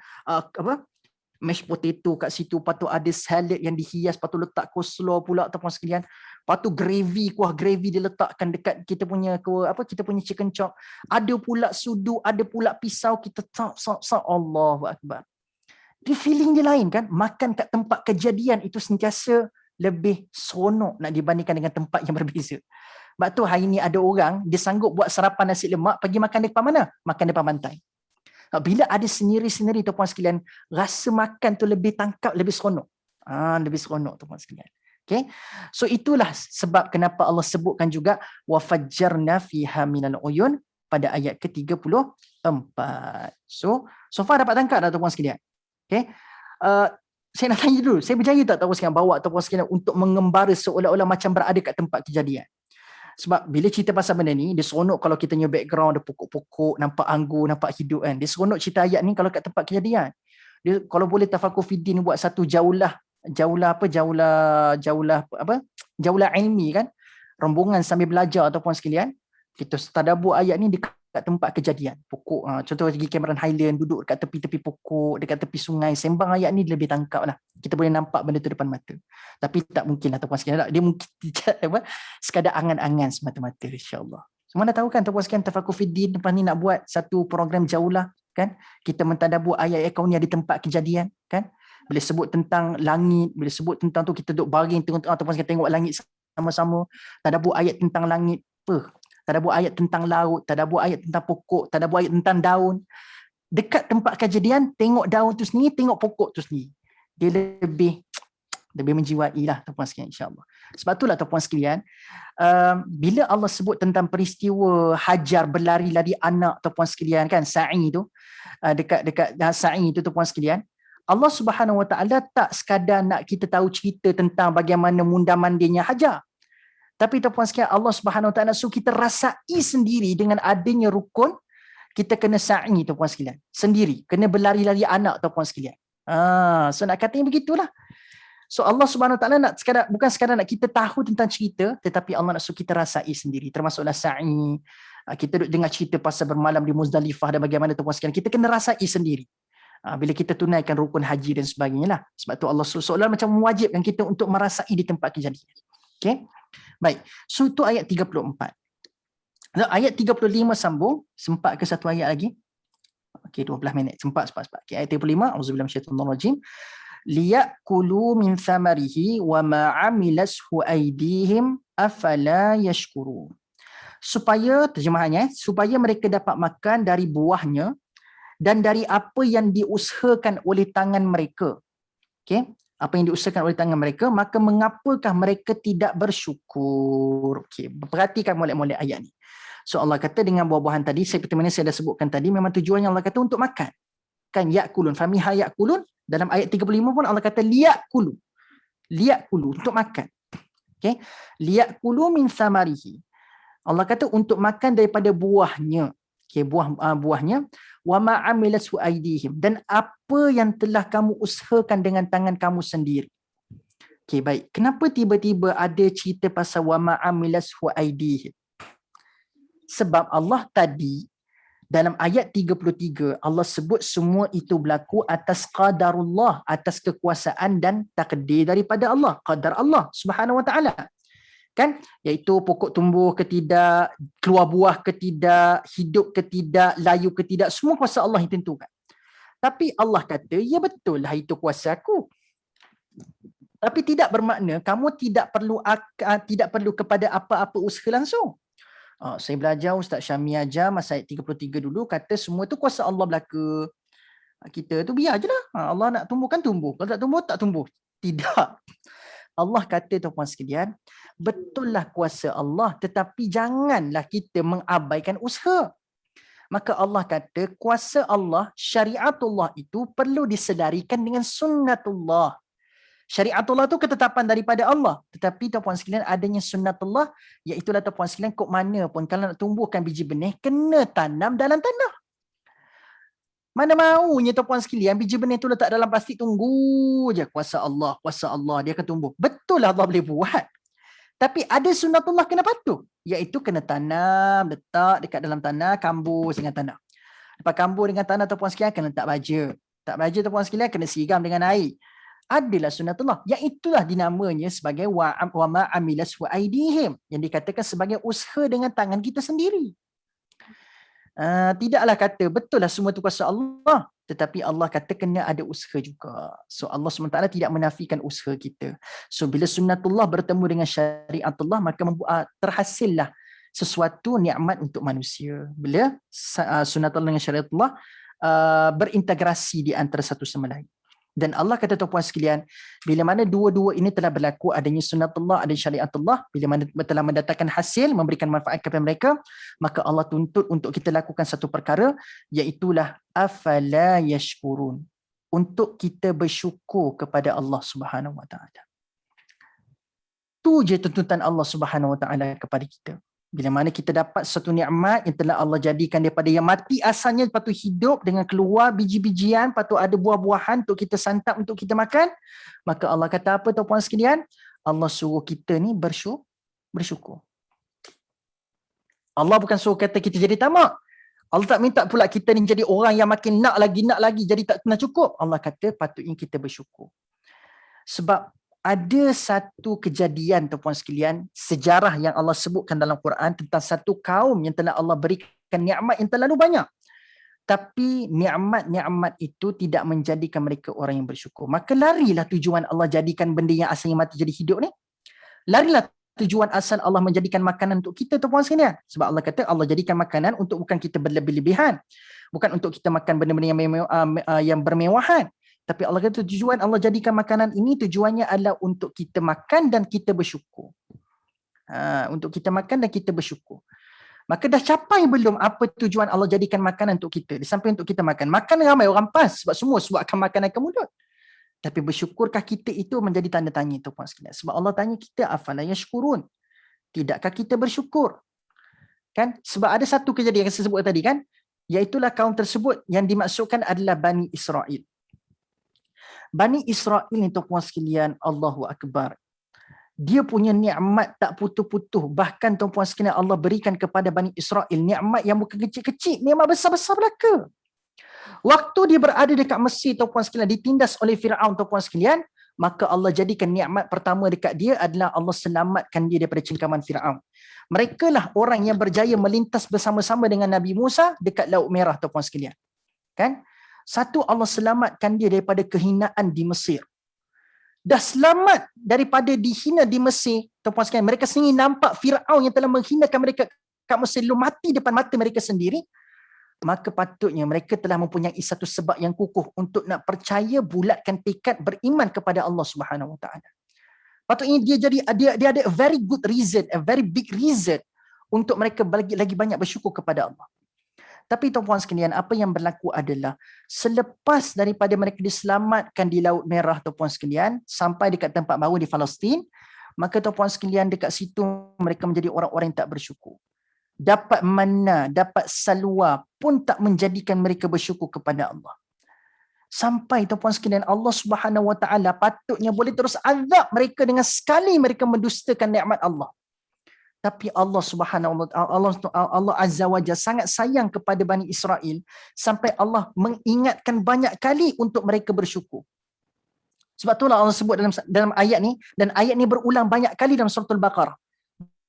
Speaker 2: mashed potato kat situ, lepas tu ada salad yang dihias, lepas tu letak coleslaw pula tuan-tuan sekalian. Lepas tu gravy, kuah gravy dia letakkan dekat kita punya kita punya chicken chop. Ada pula sudu, ada pula pisau, kita Allahu akbar. Dia feeling dia lain kan? Makan kat tempat kejadian itu sentiasa lebih seronok nak dibandingkan dengan tempat yang berbeza. Sebab tu hari ni ada orang dia sanggup buat sarapan nasi lemak pergi makan depan mana? Makan depan pantai. Bila ada sendiri-sendiri tuan-puan sekalian, rasa makan tu lebih tangkap, lebih seronok. Lebih seronok tuan-puan sekalian. Okay? So itulah sebab kenapa Allah sebutkan juga wafajjarna fiha minal uyun pada ayat ke-34. So far dapat tangkap dah tuan-puan sekalian. Okay? Saya nak tanya dulu, saya berjaya tak tuan-puan sekalian bawa tuan-puan sekalian untuk mengembara seolah-olah macam berada kat tempat kejadian? Sebab bila cerita pasal benda ni, dia seronok kalau kita punya background ada pokok-pokok, nampak anggur, nampak hidup kan. Dia seronok cerita ayat ni kalau kat tempat kejadian. Dia kalau boleh tafakur fiddin buat satu jaulah ilmi kan. Rombongan sambil belajar ataupun sekalian, kita tadabbur ayat ni dekat tempat kejadian. Pokok, contoh pergi Cameron Highland, duduk dekat tepi-tepi pokok, dekat tepi sungai, sembang ayat ni lebih tangkap lah. Kita boleh nampak benda tu depan mata. Tapi tak mungkin lah tuan-puan sekalian. Dia mungkin sekadar angan-angan semata-mata, insyaAllah. Semua dah tahu kan tuan-puan sekalian, tafakur fiddin lepas ni nak buat satu program jaulah kan. Kita mentadabbur ayat-ayat kauniyah di tempat kejadian kan. Bila sebut tentang langit, bila sebut tentang tu kita duduk baring tengok tuan-puan sekalian tengok langit sama-sama. Tadabbur ayat tentang langit tadabbur ayat tentang laut, tadabbur ayat tentang pokok, tadabbur ayat tentang daun. Dekat tempat kejadian, tengok daun tu sendiri, tengok pokok tu sendiri. Dia lebih menjiwai lah tuan-puan sekalian, insyaAllah. Sebab itulah tuan-puan sekalian, bila Allah sebut tentang peristiwa Hajar berlari-lari anak tuan-puan sekalian kan, sa'i tu, dekat sa'i tu tuan-puan sekalian, Allah Subhanahu Wa Taala tak sekadar nak kita tahu cerita tentang bagaimana munda-mandinya Hajar. Tapi tuan-puan sekalian, Allah Subhanahu Wa Taala suruh kita rasai sendiri dengan adanya rukun, kita kena sa'i tuan-puan sekalian. Sendiri, kena berlari-lari anak tuan-puan sekalian. So nak katanya begitulah. So Allah Subhanahu Wa Taala bukan sekadar nak kita tahu tentang cerita, tetapi Allah nak suruh kita rasai sendiri. Termasuklah sa'i. Kita duduk dengar cerita pasal bermalam di Muzdalifah dan bagaimana tuan-puan sekalian, kita kena rasai sendiri. Bila kita tunaikan rukun haji dan sebagainya lah. Sebab tu Allah seolah macam mewajibkan kita untuk merasai di tempat kejadian. Okay? Baik, so itu ayat 34. Ayat 35 sambung, sempat ke satu ayat lagi? Okey, 12 minit, sempat. Okay, ayat 35, auzubillahi minasyaitonirrajim. Liyakulu min thamarihi wa ma amilashu aydihim afala yashkurun. Supaya, terjemahannya, supaya mereka dapat makan dari buahnya dan dari apa yang diusahakan oleh tangan mereka. Okey, apa yang diusahakan oleh tangan mereka, maka mengapakah mereka tidak bersyukur? Okey, perhatikan molek-molek ayat ni. So Allah kata dengan buah-buahan tadi, seperti mana saya dah sebutkan tadi, memang tujuannya Allah kata untuk makan. Kan yakulun, famiha yakulun, dalam ayat 35 pun Allah kata liyakulu. Liyakulu, untuk makan. Okey, liyakulu min thamarihi. Allah kata untuk makan daripada buahnya. Okey, buahnya, wa ma amilathu aydihim, dan apa yang telah kamu usahakan dengan tangan kamu sendiri. Okey, baik. Kenapa tiba-tiba ada cerita pasal wa ma amilathu aydihim? Sebab Allah tadi dalam ayat 33 Allah sebut semua itu berlaku atas qadarullah, atas kekuasaan dan takdir daripada Allah, qadar Allah Subhanahu Wa Taala. Kan, iaitu pokok tumbuh ke tidak, keluar buah ke tidak, hidup ke tidak, layu ke tidak, semua kuasa Allah yang tentukan. Tapi Allah kata, ya betul lah itu kuasa aku. Tapi tidak bermakna kamu tidak perlu kepada apa-apa usaha langsung. Saya belajar Ustaz Syami ajar masa ayat 33 dulu, kata semua tu kuasa Allah belaka. Kita tu biar je lah. Allah nak tumbuh kan tumbuh. Kalau tak tumbuh, tak tumbuh. Tidak. Allah kata tuan-puan sekalian, betullah kuasa Allah, tetapi janganlah kita mengabaikan usaha. Maka Allah kata kuasa Allah, syariatullah itu perlu disedarikan dengan sunnatullah. Syariatullah tu ketetapan daripada Allah. Tetapi tuan-puan sekalian, adanya sunnatullah, iaitulah tuan-puan sekalian, kok mana pun kalau nak tumbuhkan biji benih, kena tanam dalam tanah. Mana maunya tuan-puan sekalian, biji benih tu letak dalam plastik, tunggu je kuasa Allah, dia akan tumbuh. Betul lah Allah boleh buat. Tapi ada sunnatullah kena patuh, iaitu kena tanam, letak dekat dalam tanah, kambur dengan tanah. Lepas kambur dengan tanah tuan-puan sekalian, kena letak baja. Tak baju tuan-tuan sekalian kena siram dengan air. Adalah sunnatullah. Yang itulah dinamanya sebagai wa ma amilas wa aidihim. Yang dikatakan sebagai usaha dengan tangan kita sendiri. Tidaklah kata betul lah semua itu kuasa Allah. Tetapi Allah kata kena ada usaha juga. So Allah SWT tidak menafikan usaha kita. So bila sunnatullah bertemu dengan syariatullah, maka terhasillah sesuatu nikmat untuk manusia. Bila sunnatullah dengan syariatullah berintegrasi di antara satu sama lain. Dan Allah kata tuan-puan sekalian, bila mana dua-dua ini telah berlaku, adanya sunnatullah, ada syariatullah, bila mana telah mendatangkan hasil, memberikan manfaat kepada mereka, maka Allah tuntut untuk kita lakukan satu perkara, iaitulah afala yashkurun, untuk kita bersyukur kepada Allah Subhanahu Wa Taala. Tu je tuntutan Allah Subhanahu Wa Taala kepada kita. Bila mana kita dapat satu nikmat yang telah Allah jadikan daripada yang mati asalnya patut hidup dengan keluar biji-bijian, patut ada buah-buahan untuk kita santap, untuk kita makan, maka Allah kata apa tuan-puan sekalian? Allah suruh kita ni bersyukur. Allah bukan suruh kata kita jadi tamak. Allah tak minta pula kita ni jadi orang yang makin nak lagi, jadi tak pernah cukup. Allah kata patutnya kita bersyukur. Sebab ada satu kejadian tuan-puan sekalian, sejarah yang Allah sebutkan dalam Quran tentang satu kaum yang telah Allah berikan nikmat yang terlalu banyak. Tapi nikmat-nikmat itu tidak menjadikan mereka orang yang bersyukur. Maka larilah tujuan Allah jadikan benda yang asalnya mati jadi hidup ni. Larilah tujuan asal Allah menjadikan makanan untuk kita tuan-puan sekalian. Sebab Allah kata Allah jadikan makanan untuk bukan kita berlebih-lebihan. Bukan untuk kita makan benda-benda yang bermewahan. Tapi Allah kata tujuan Allah jadikan makanan ini tujuannya adalah untuk kita makan dan kita bersyukur. Untuk kita makan dan kita bersyukur. Maka dah capai belum apa tujuan Allah jadikan makanan untuk kita? Di samping untuk kita makan. Makan ramai orang pas sebab semua sebab akan makanan ke mulut. Tapi bersyukurkah kita itu menjadi tanda tanya tuan-puan sekalian. Sebab Allah tanya kita afala yashkurun. Tidakkah kita bersyukur? Kan? Sebab ada satu kejadian yang saya sebut tadi kan, iaitulah kaum tersebut yang dimaksudkan adalah Bani Israel. Bani Israel ni tuan-puan sekalian, Allahu Akbar. Dia punya nikmat tak putus-putus. Bahkan tuan-puan sekalian Allah berikan kepada Bani Israel nikmat yang bukan kecil-kecil, nikmat besar-besar belaka. Waktu dia berada dekat Mesir tuan-puan sekalian, ditindas oleh Firaun tuan-puan sekalian, maka Allah jadikan nikmat pertama dekat dia adalah Allah selamatkan dia daripada cengkaman Firaun. Mereka lah orang yang berjaya melintas bersama-sama dengan Nabi Musa dekat Laut Merah tuan-puan sekalian. Kan? Satu, Allah selamatkan dia daripada kehinaan di Mesir. Dah selamat daripada dihina di Mesir, tuan-puan sekalian, mereka sendiri nampak Firaun yang telah menghinakan mereka kat Mesir lalu mati depan mata mereka sendiri. Maka patutnya mereka telah mempunyai satu sebab yang kukuh untuk nak percaya, bulatkan tekad, beriman kepada Allah Subhanahu Wa Taala. Patutnya dia ada a very good reason, a very big reason untuk mereka lagi banyak bersyukur kepada Allah. Tapi tuan-puan sekalian, apa yang berlaku adalah selepas daripada mereka diselamatkan di Laut Merah tuan-puan sekalian, sampai dekat tempat baru di Palestin, maka tuan-puan sekalian dekat situ mereka menjadi orang-orang yang tak bersyukur. Dapat manna, dapat salwa pun tak menjadikan mereka bersyukur kepada Allah. Sampai tuan-puan sekalian Allah Subhanahu Wa Taala patutnya boleh terus azab mereka dengan sekali mereka mendustakan nikmat Allah. Tapi Allah Subhanahu Wa Taala, Allah Azza wa Jalla sangat sayang kepada Bani Israel sampai Allah mengingatkan banyak kali untuk mereka bersyukur. Sebab itulah Allah sebut dalam ayat ni, dan ayat ni berulang banyak kali dalam surah Al-Baqarah.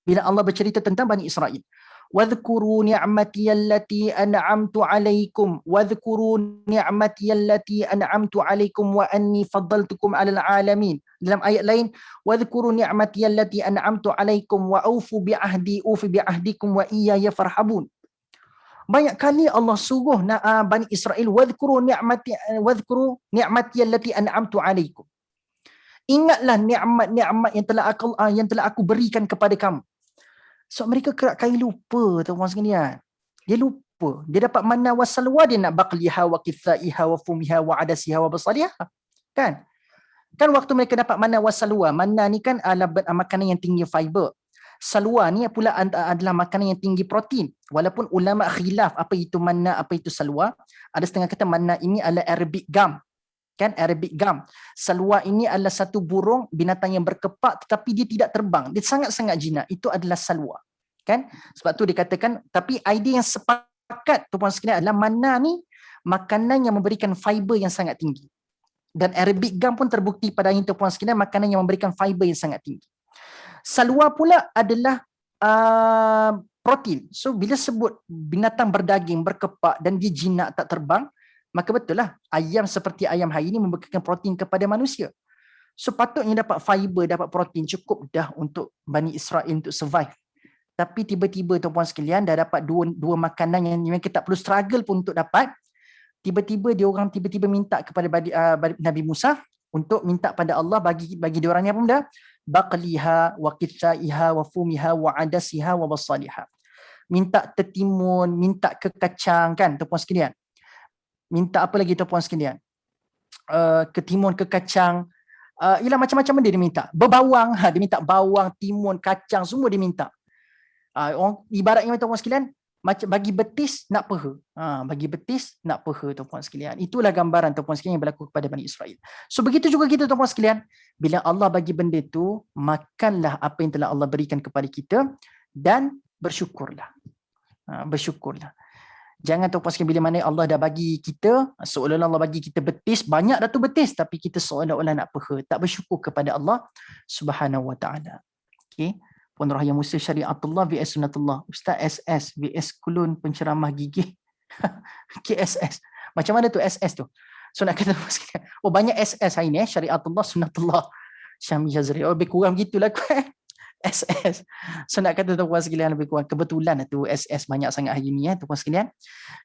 Speaker 2: Bila Allah bercerita tentang Bani Israel. وَاذْكُرُوا نِعْمَتِيَ الَّتِي أَنْعَمْتُ عَلَيْكُمْ وَاذْكُرُوا نِعْمَتِيَ الَّتِي أَنْعَمْتُ عَلَيْكُمْ وَأَنِّي فَضَّلْتُكُمْ عَلَى الْعَالَمِينَ. Dalam ayat lain, وَاذْكُرُوا نِعْمَتِيَ الَّتِي أَنْعَمْتُ عَلَيْكُمْ وَأَوْفُوا بِعَهْدِي أُوفِ بِعَهْدِكُمْ وَإِيَّايَ فَارْهَبُونَ. Banyak kali Allah suruh Bani Israel, وَاذْكُرُوا نِعْمَتِيَ الَّتِي أَنْعَمْتُ عَلَيْكُمْ. Ingatlah nikmat-nikmat yang telah aku berikan kepada kamu. So mereka kerap kali lupa tuan-tuan sekalian. Dia lupa. Dia dapat manna wa salwa, dia nak baqliha wa kithaiha wa fumiha wa adasiha wa basaliha. Kan? Kan waktu mereka dapat manna wa salwa, manna ni kan adalah makanan yang tinggi fiber. Salwa ni pula adalah makanan yang tinggi protein. Walaupun ulama khilaf apa itu manna, apa itu salwa. Ada setengah kata manna ini adalah Arabic gum. Kan, Arabic gum. Salwa ini adalah satu burung binatang yang berkepak tetapi dia tidak terbang. Dia sangat-sangat jinak. Itu adalah salwa. Kan? Sebab tu dikatakan, tapi idea yang sepakat tuan-puan sekalian adalah manna ni makanan yang memberikan fiber yang sangat tinggi. Dan Arabic gum pun terbukti pada ini tuan-tuan sekalian, makanan yang memberikan fiber yang sangat tinggi. Salwa pula adalah protein. So bila sebut binatang berdaging, berkepak dan dia jinak tak terbang, maka betul lah ayam seperti ayam hari ini memberikan protein kepada manusia. So patutnya dapat fiber, dapat protein, cukup dah untuk Bani Israel untuk survive. Tapi tiba-tiba tuan-puan sekalian dah dapat dua makanan yang kita tak perlu struggle pun untuk dapat. Tiba-tiba dia orang tiba-tiba minta kepada Nabi Musa untuk minta pada Allah bagi dia orangnya apa benda? Baqliha wa qithaiha wa fumiha wa adasiha wa basaliha. Minta tertimun, minta kekacang kan tuan-puan sekalian. Minta apa lagi tuan-puan sekalian? Ketimun, kekacang, ialah macam-macam benda dia minta. Berbawang, dia minta bawang, timun, kacang, semua dia minta. Orang ibaratnya tuan-puan sekalian, macam bagi betis nak peha. Bagi betis nak peha tuan-puan sekalian. Itulah gambaran tuan-puan sekalian yang berlaku kepada Bani Israel. So begitu juga kita tuan-puan sekalian, bila Allah bagi benda tu, makanlah apa yang telah Allah berikan kepada kita dan bersyukurlah. Bersyukurlah. Jangan tuan-puan sekalian bila mana Allah dah bagi kita, seolah-olah Allah bagi kita betis, banyak dah tu betis, tapi kita seolah-olah nak peha, tak bersyukur kepada Allah Subhanahu Wa Taala. Okey. Puan Rahaya Musa Syariatullah vs Sunnatullah. Ustaz SS vs Kulun penceramah gigih. KSS. Macam mana tu SS tu? So nak kata oh banyak SS hari ni Syariatullah Sunnatullah. Syami Jazri. Oh lebih kurang gitulah aku SS. So nak kata tuan-puan sekalian lebih kurang kebetulan tu SS banyak sangat hari ni tuan-puan sekalian.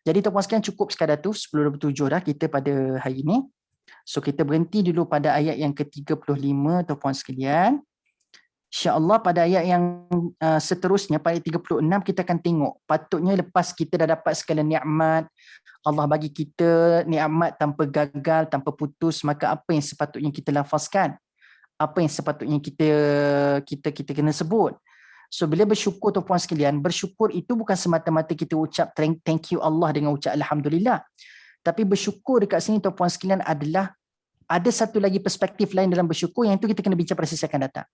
Speaker 2: Jadi tuan-puan sekalian cukup sekadar tu 10:27 dah kita pada hari ni. So kita berhenti dulu pada ayat yang ke-35 tuan-puan sekalian. InsyaAllah pada ayat yang seterusnya, pada ayat 36 kita akan tengok. Patutnya lepas kita dah dapat segala nikmat, Allah bagi kita nikmat tanpa gagal, tanpa putus, maka apa yang sepatutnya kita lafazkan? Apa yang sepatutnya kita kena sebut? So bila bersyukur tuan-puan sekalian, bersyukur itu bukan semata-mata kita ucap thank you Allah dengan ucap Alhamdulillah. Tapi bersyukur dekat sini tuan-puan sekalian adalah ada satu lagi perspektif lain dalam bersyukur yang itu kita kena bincang pada sesi akan datang.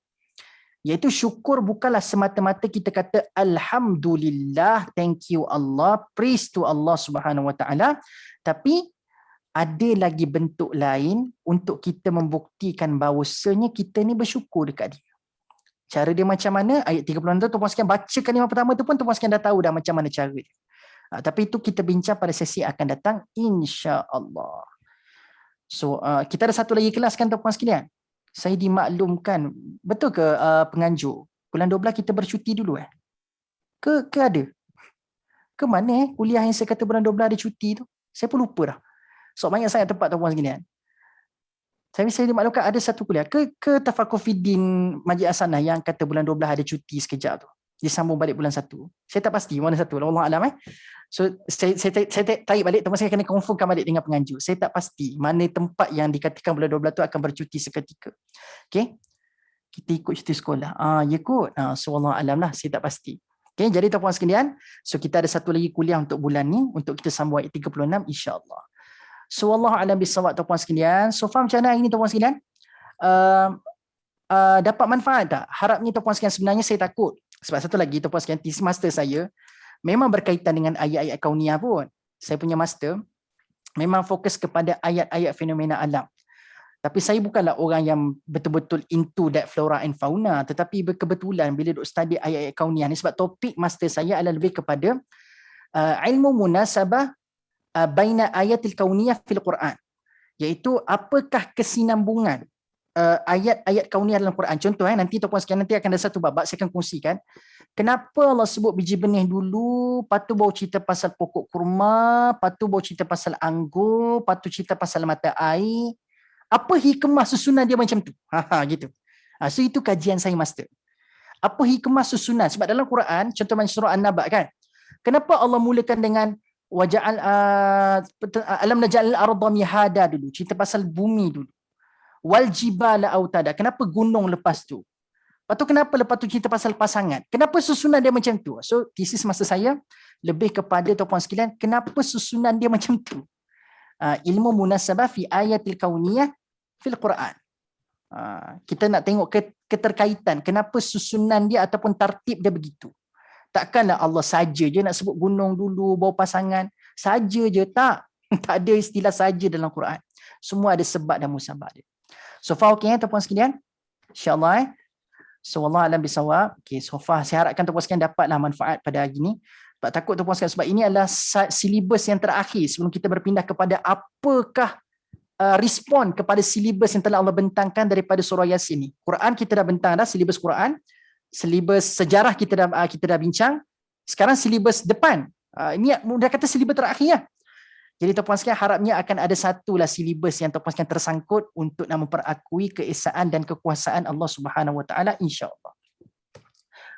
Speaker 2: Iaitu syukur bukanlah semata-mata kita kata Alhamdulillah, thank you Allah, praise to Allah Subhanahu Wa Taala, tapi ada lagi bentuk lain untuk kita membuktikan bahawasanya kita ni bersyukur dekat dia. Cara dia macam mana? Ayat 36 tu tuan-puan sekalian baca kalimah pertama tu pun tuan-puan sekalian dah tahu dah macam mana cara dia. Tapi itu kita bincang pada sesi akan datang insya-Allah. So kita ada satu lagi kelas kan tuan-puan sekalian. Saya dimaklumkan, betul ke penganjur? Bulan 12 kita bercuti dulu Ke ada? Ke mana kuliah yang saya kata bulan 12 ada cuti tu? Saya pun lupa dah. So banyak sangat tempat tuan-puan sekalian. Saya dimaklumkan ada satu kuliah. Ke Tafakufiddin Majid Hasanah yang kata bulan 12 ada cuti sekejap tu. Disambung balik bulan 1. Saya tak pasti mana satu. Allah Alam So saya tarik balik, teman saya kena confirmkan balik dengan penganjur. Saya tak pasti mana tempat yang dikatakan bulan 12 tu akan bercuti seketika. Okey. Kita ikut cuti sekolah. Ya kot. So Allah Alam lah, saya tak pasti. Okey, jadi tuan-puan sekalian, so kita ada satu lagi kuliah untuk bulan ni untuk kita sambung ayat 36 insya-Allah. So Allah Alam bisawab tuan-puan sekalian. So faham macam mana hari ni tuan-puan sekalian? Dapat manfaat tak? Harapnya tuan-puan sekalian, sebenarnya saya takut. Sebab satu lagi tuan-puan sekalian, thesis master saya memang berkaitan dengan ayat-ayat kauniyah pun. Saya punya master memang fokus kepada ayat-ayat fenomena alam. Tapi saya bukanlah orang yang betul-betul into that flora and fauna, tetapi kebetulan bila duk study ayat-ayat kauniyah ni, sebab topik master saya adalah lebih kepada ilmu munasabah baina ayatil kauniyah fil Quran. Iaitu apakah kesinambungan ayat-ayat kauniyah dalam Quran. Contoh nanti tuan-puan sekalian, nanti akan ada satu bab saya akan kongsikan. Kenapa Allah sebut biji benih dulu, lepas tu baru cerita pasal pokok kurma, lepas tu baru cerita pasal anggur, lepas tu cerita pasal mata air. Apa hikmah susunan dia macam tu? Gitu. So itu kajian saya master. Apa hikmah susunan? Sebab dalam Quran, contoh macam surah An-Naba kan, kenapa Allah mulakan dengan waja'al alam naj'al al-ardha mihada dulu, cerita pasal bumi dulu. Wal jibala autada, kenapa gunung lepas tu? Lepas tu kenapa lepas tu cerita pasal pasangan? Kenapa susunan dia macam tu? So thesis masa saya lebih kepada tuan-puan sekalian, kenapa susunan dia macam tu? Ilmu munasabah fi ayatil kauniyah fil Quran. Kita nak tengok keterkaitan, kenapa susunan dia ataupun tartib dia begitu. Takkanlah Allah saja je nak sebut gunung dulu, bawa pasangan. Saja je, tak. Tak ada istilah saja dalam Quran. Semua ada sebab dan musabab dia. So far okey tuan-puan sekalian? InsyaAllah. So Allah alam bisawab. Okay, so far saya harapkan tuan-puan sekalian dapatlah manfaat pada hari ini. Tak takut tuan-puan sekalian sebab ini adalah silibus yang terakhir sebelum kita berpindah kepada apakah respon kepada silibus yang telah Allah bentangkan daripada surah Yasin ni. Quran kita dah bentang dah, silibus Quran. Silibus sejarah kita dah bincang. Sekarang silibus depan. Ini dah kata silibus terakhir lah. Jadi tuan-puan sekalian harapnya akan ada satulah silibus yang tuan-puan sekalian tersangkut untuk nak memperakui keesaan dan kekuasaan Allah Subhanahu Wa Taala insya-Allah.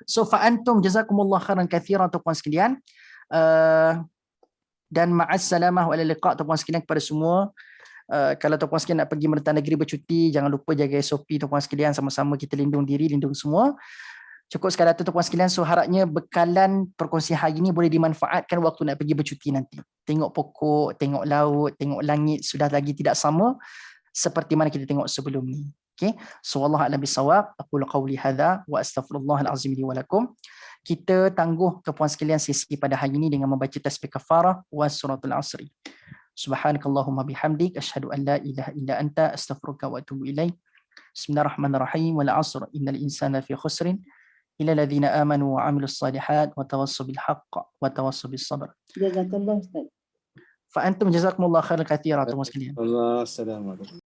Speaker 2: So fa antum jazakumullah khairan katsiran tuan-puan sekalian. Dan ma'as salamah wa liqa tuan-puan sekalian kepada semua. Kalau tuan-puan sekalian nak pergi merantau negeri bercuti, jangan lupa jaga SOP tuan-puan sekalian, sama-sama kita lindung diri, lindung semua. Cukup sekadar tu tuan-puan sekalian, so harapnya bekalan perkongsian hari ini boleh dimanfaatkan waktu nak pergi bercuti nanti. Tengok pokok, tengok laut, tengok langit sudah lagi tidak sama seperti mana kita tengok sebelum ni. Okay. So wallahu a'lam bissawab. Aqulu qawli hadza wa astaghfirullahal azim li wa lakum. Kita tangguh tuan-puan sekalian sesi pada hari ini dengan membaca tasbih kafarah wa suratul asri. Subhanakallahumma bihamdik asyhadu an la ilaha illa anta astaghfiruka wa atubu ilaik. Bismillahirrahmanirrahim. Wal 'asr innal insana fi khusrin illa alladhina amanu wa 'amilus salihat wa tawassaw bil haqq wa tawassaw bis sabr.
Speaker 3: Jazakallah Ustaz.
Speaker 2: Fa antum jazakumullah khairan katsiran tuan-tuan sekalian.
Speaker 3: Allah, assalamualaikum.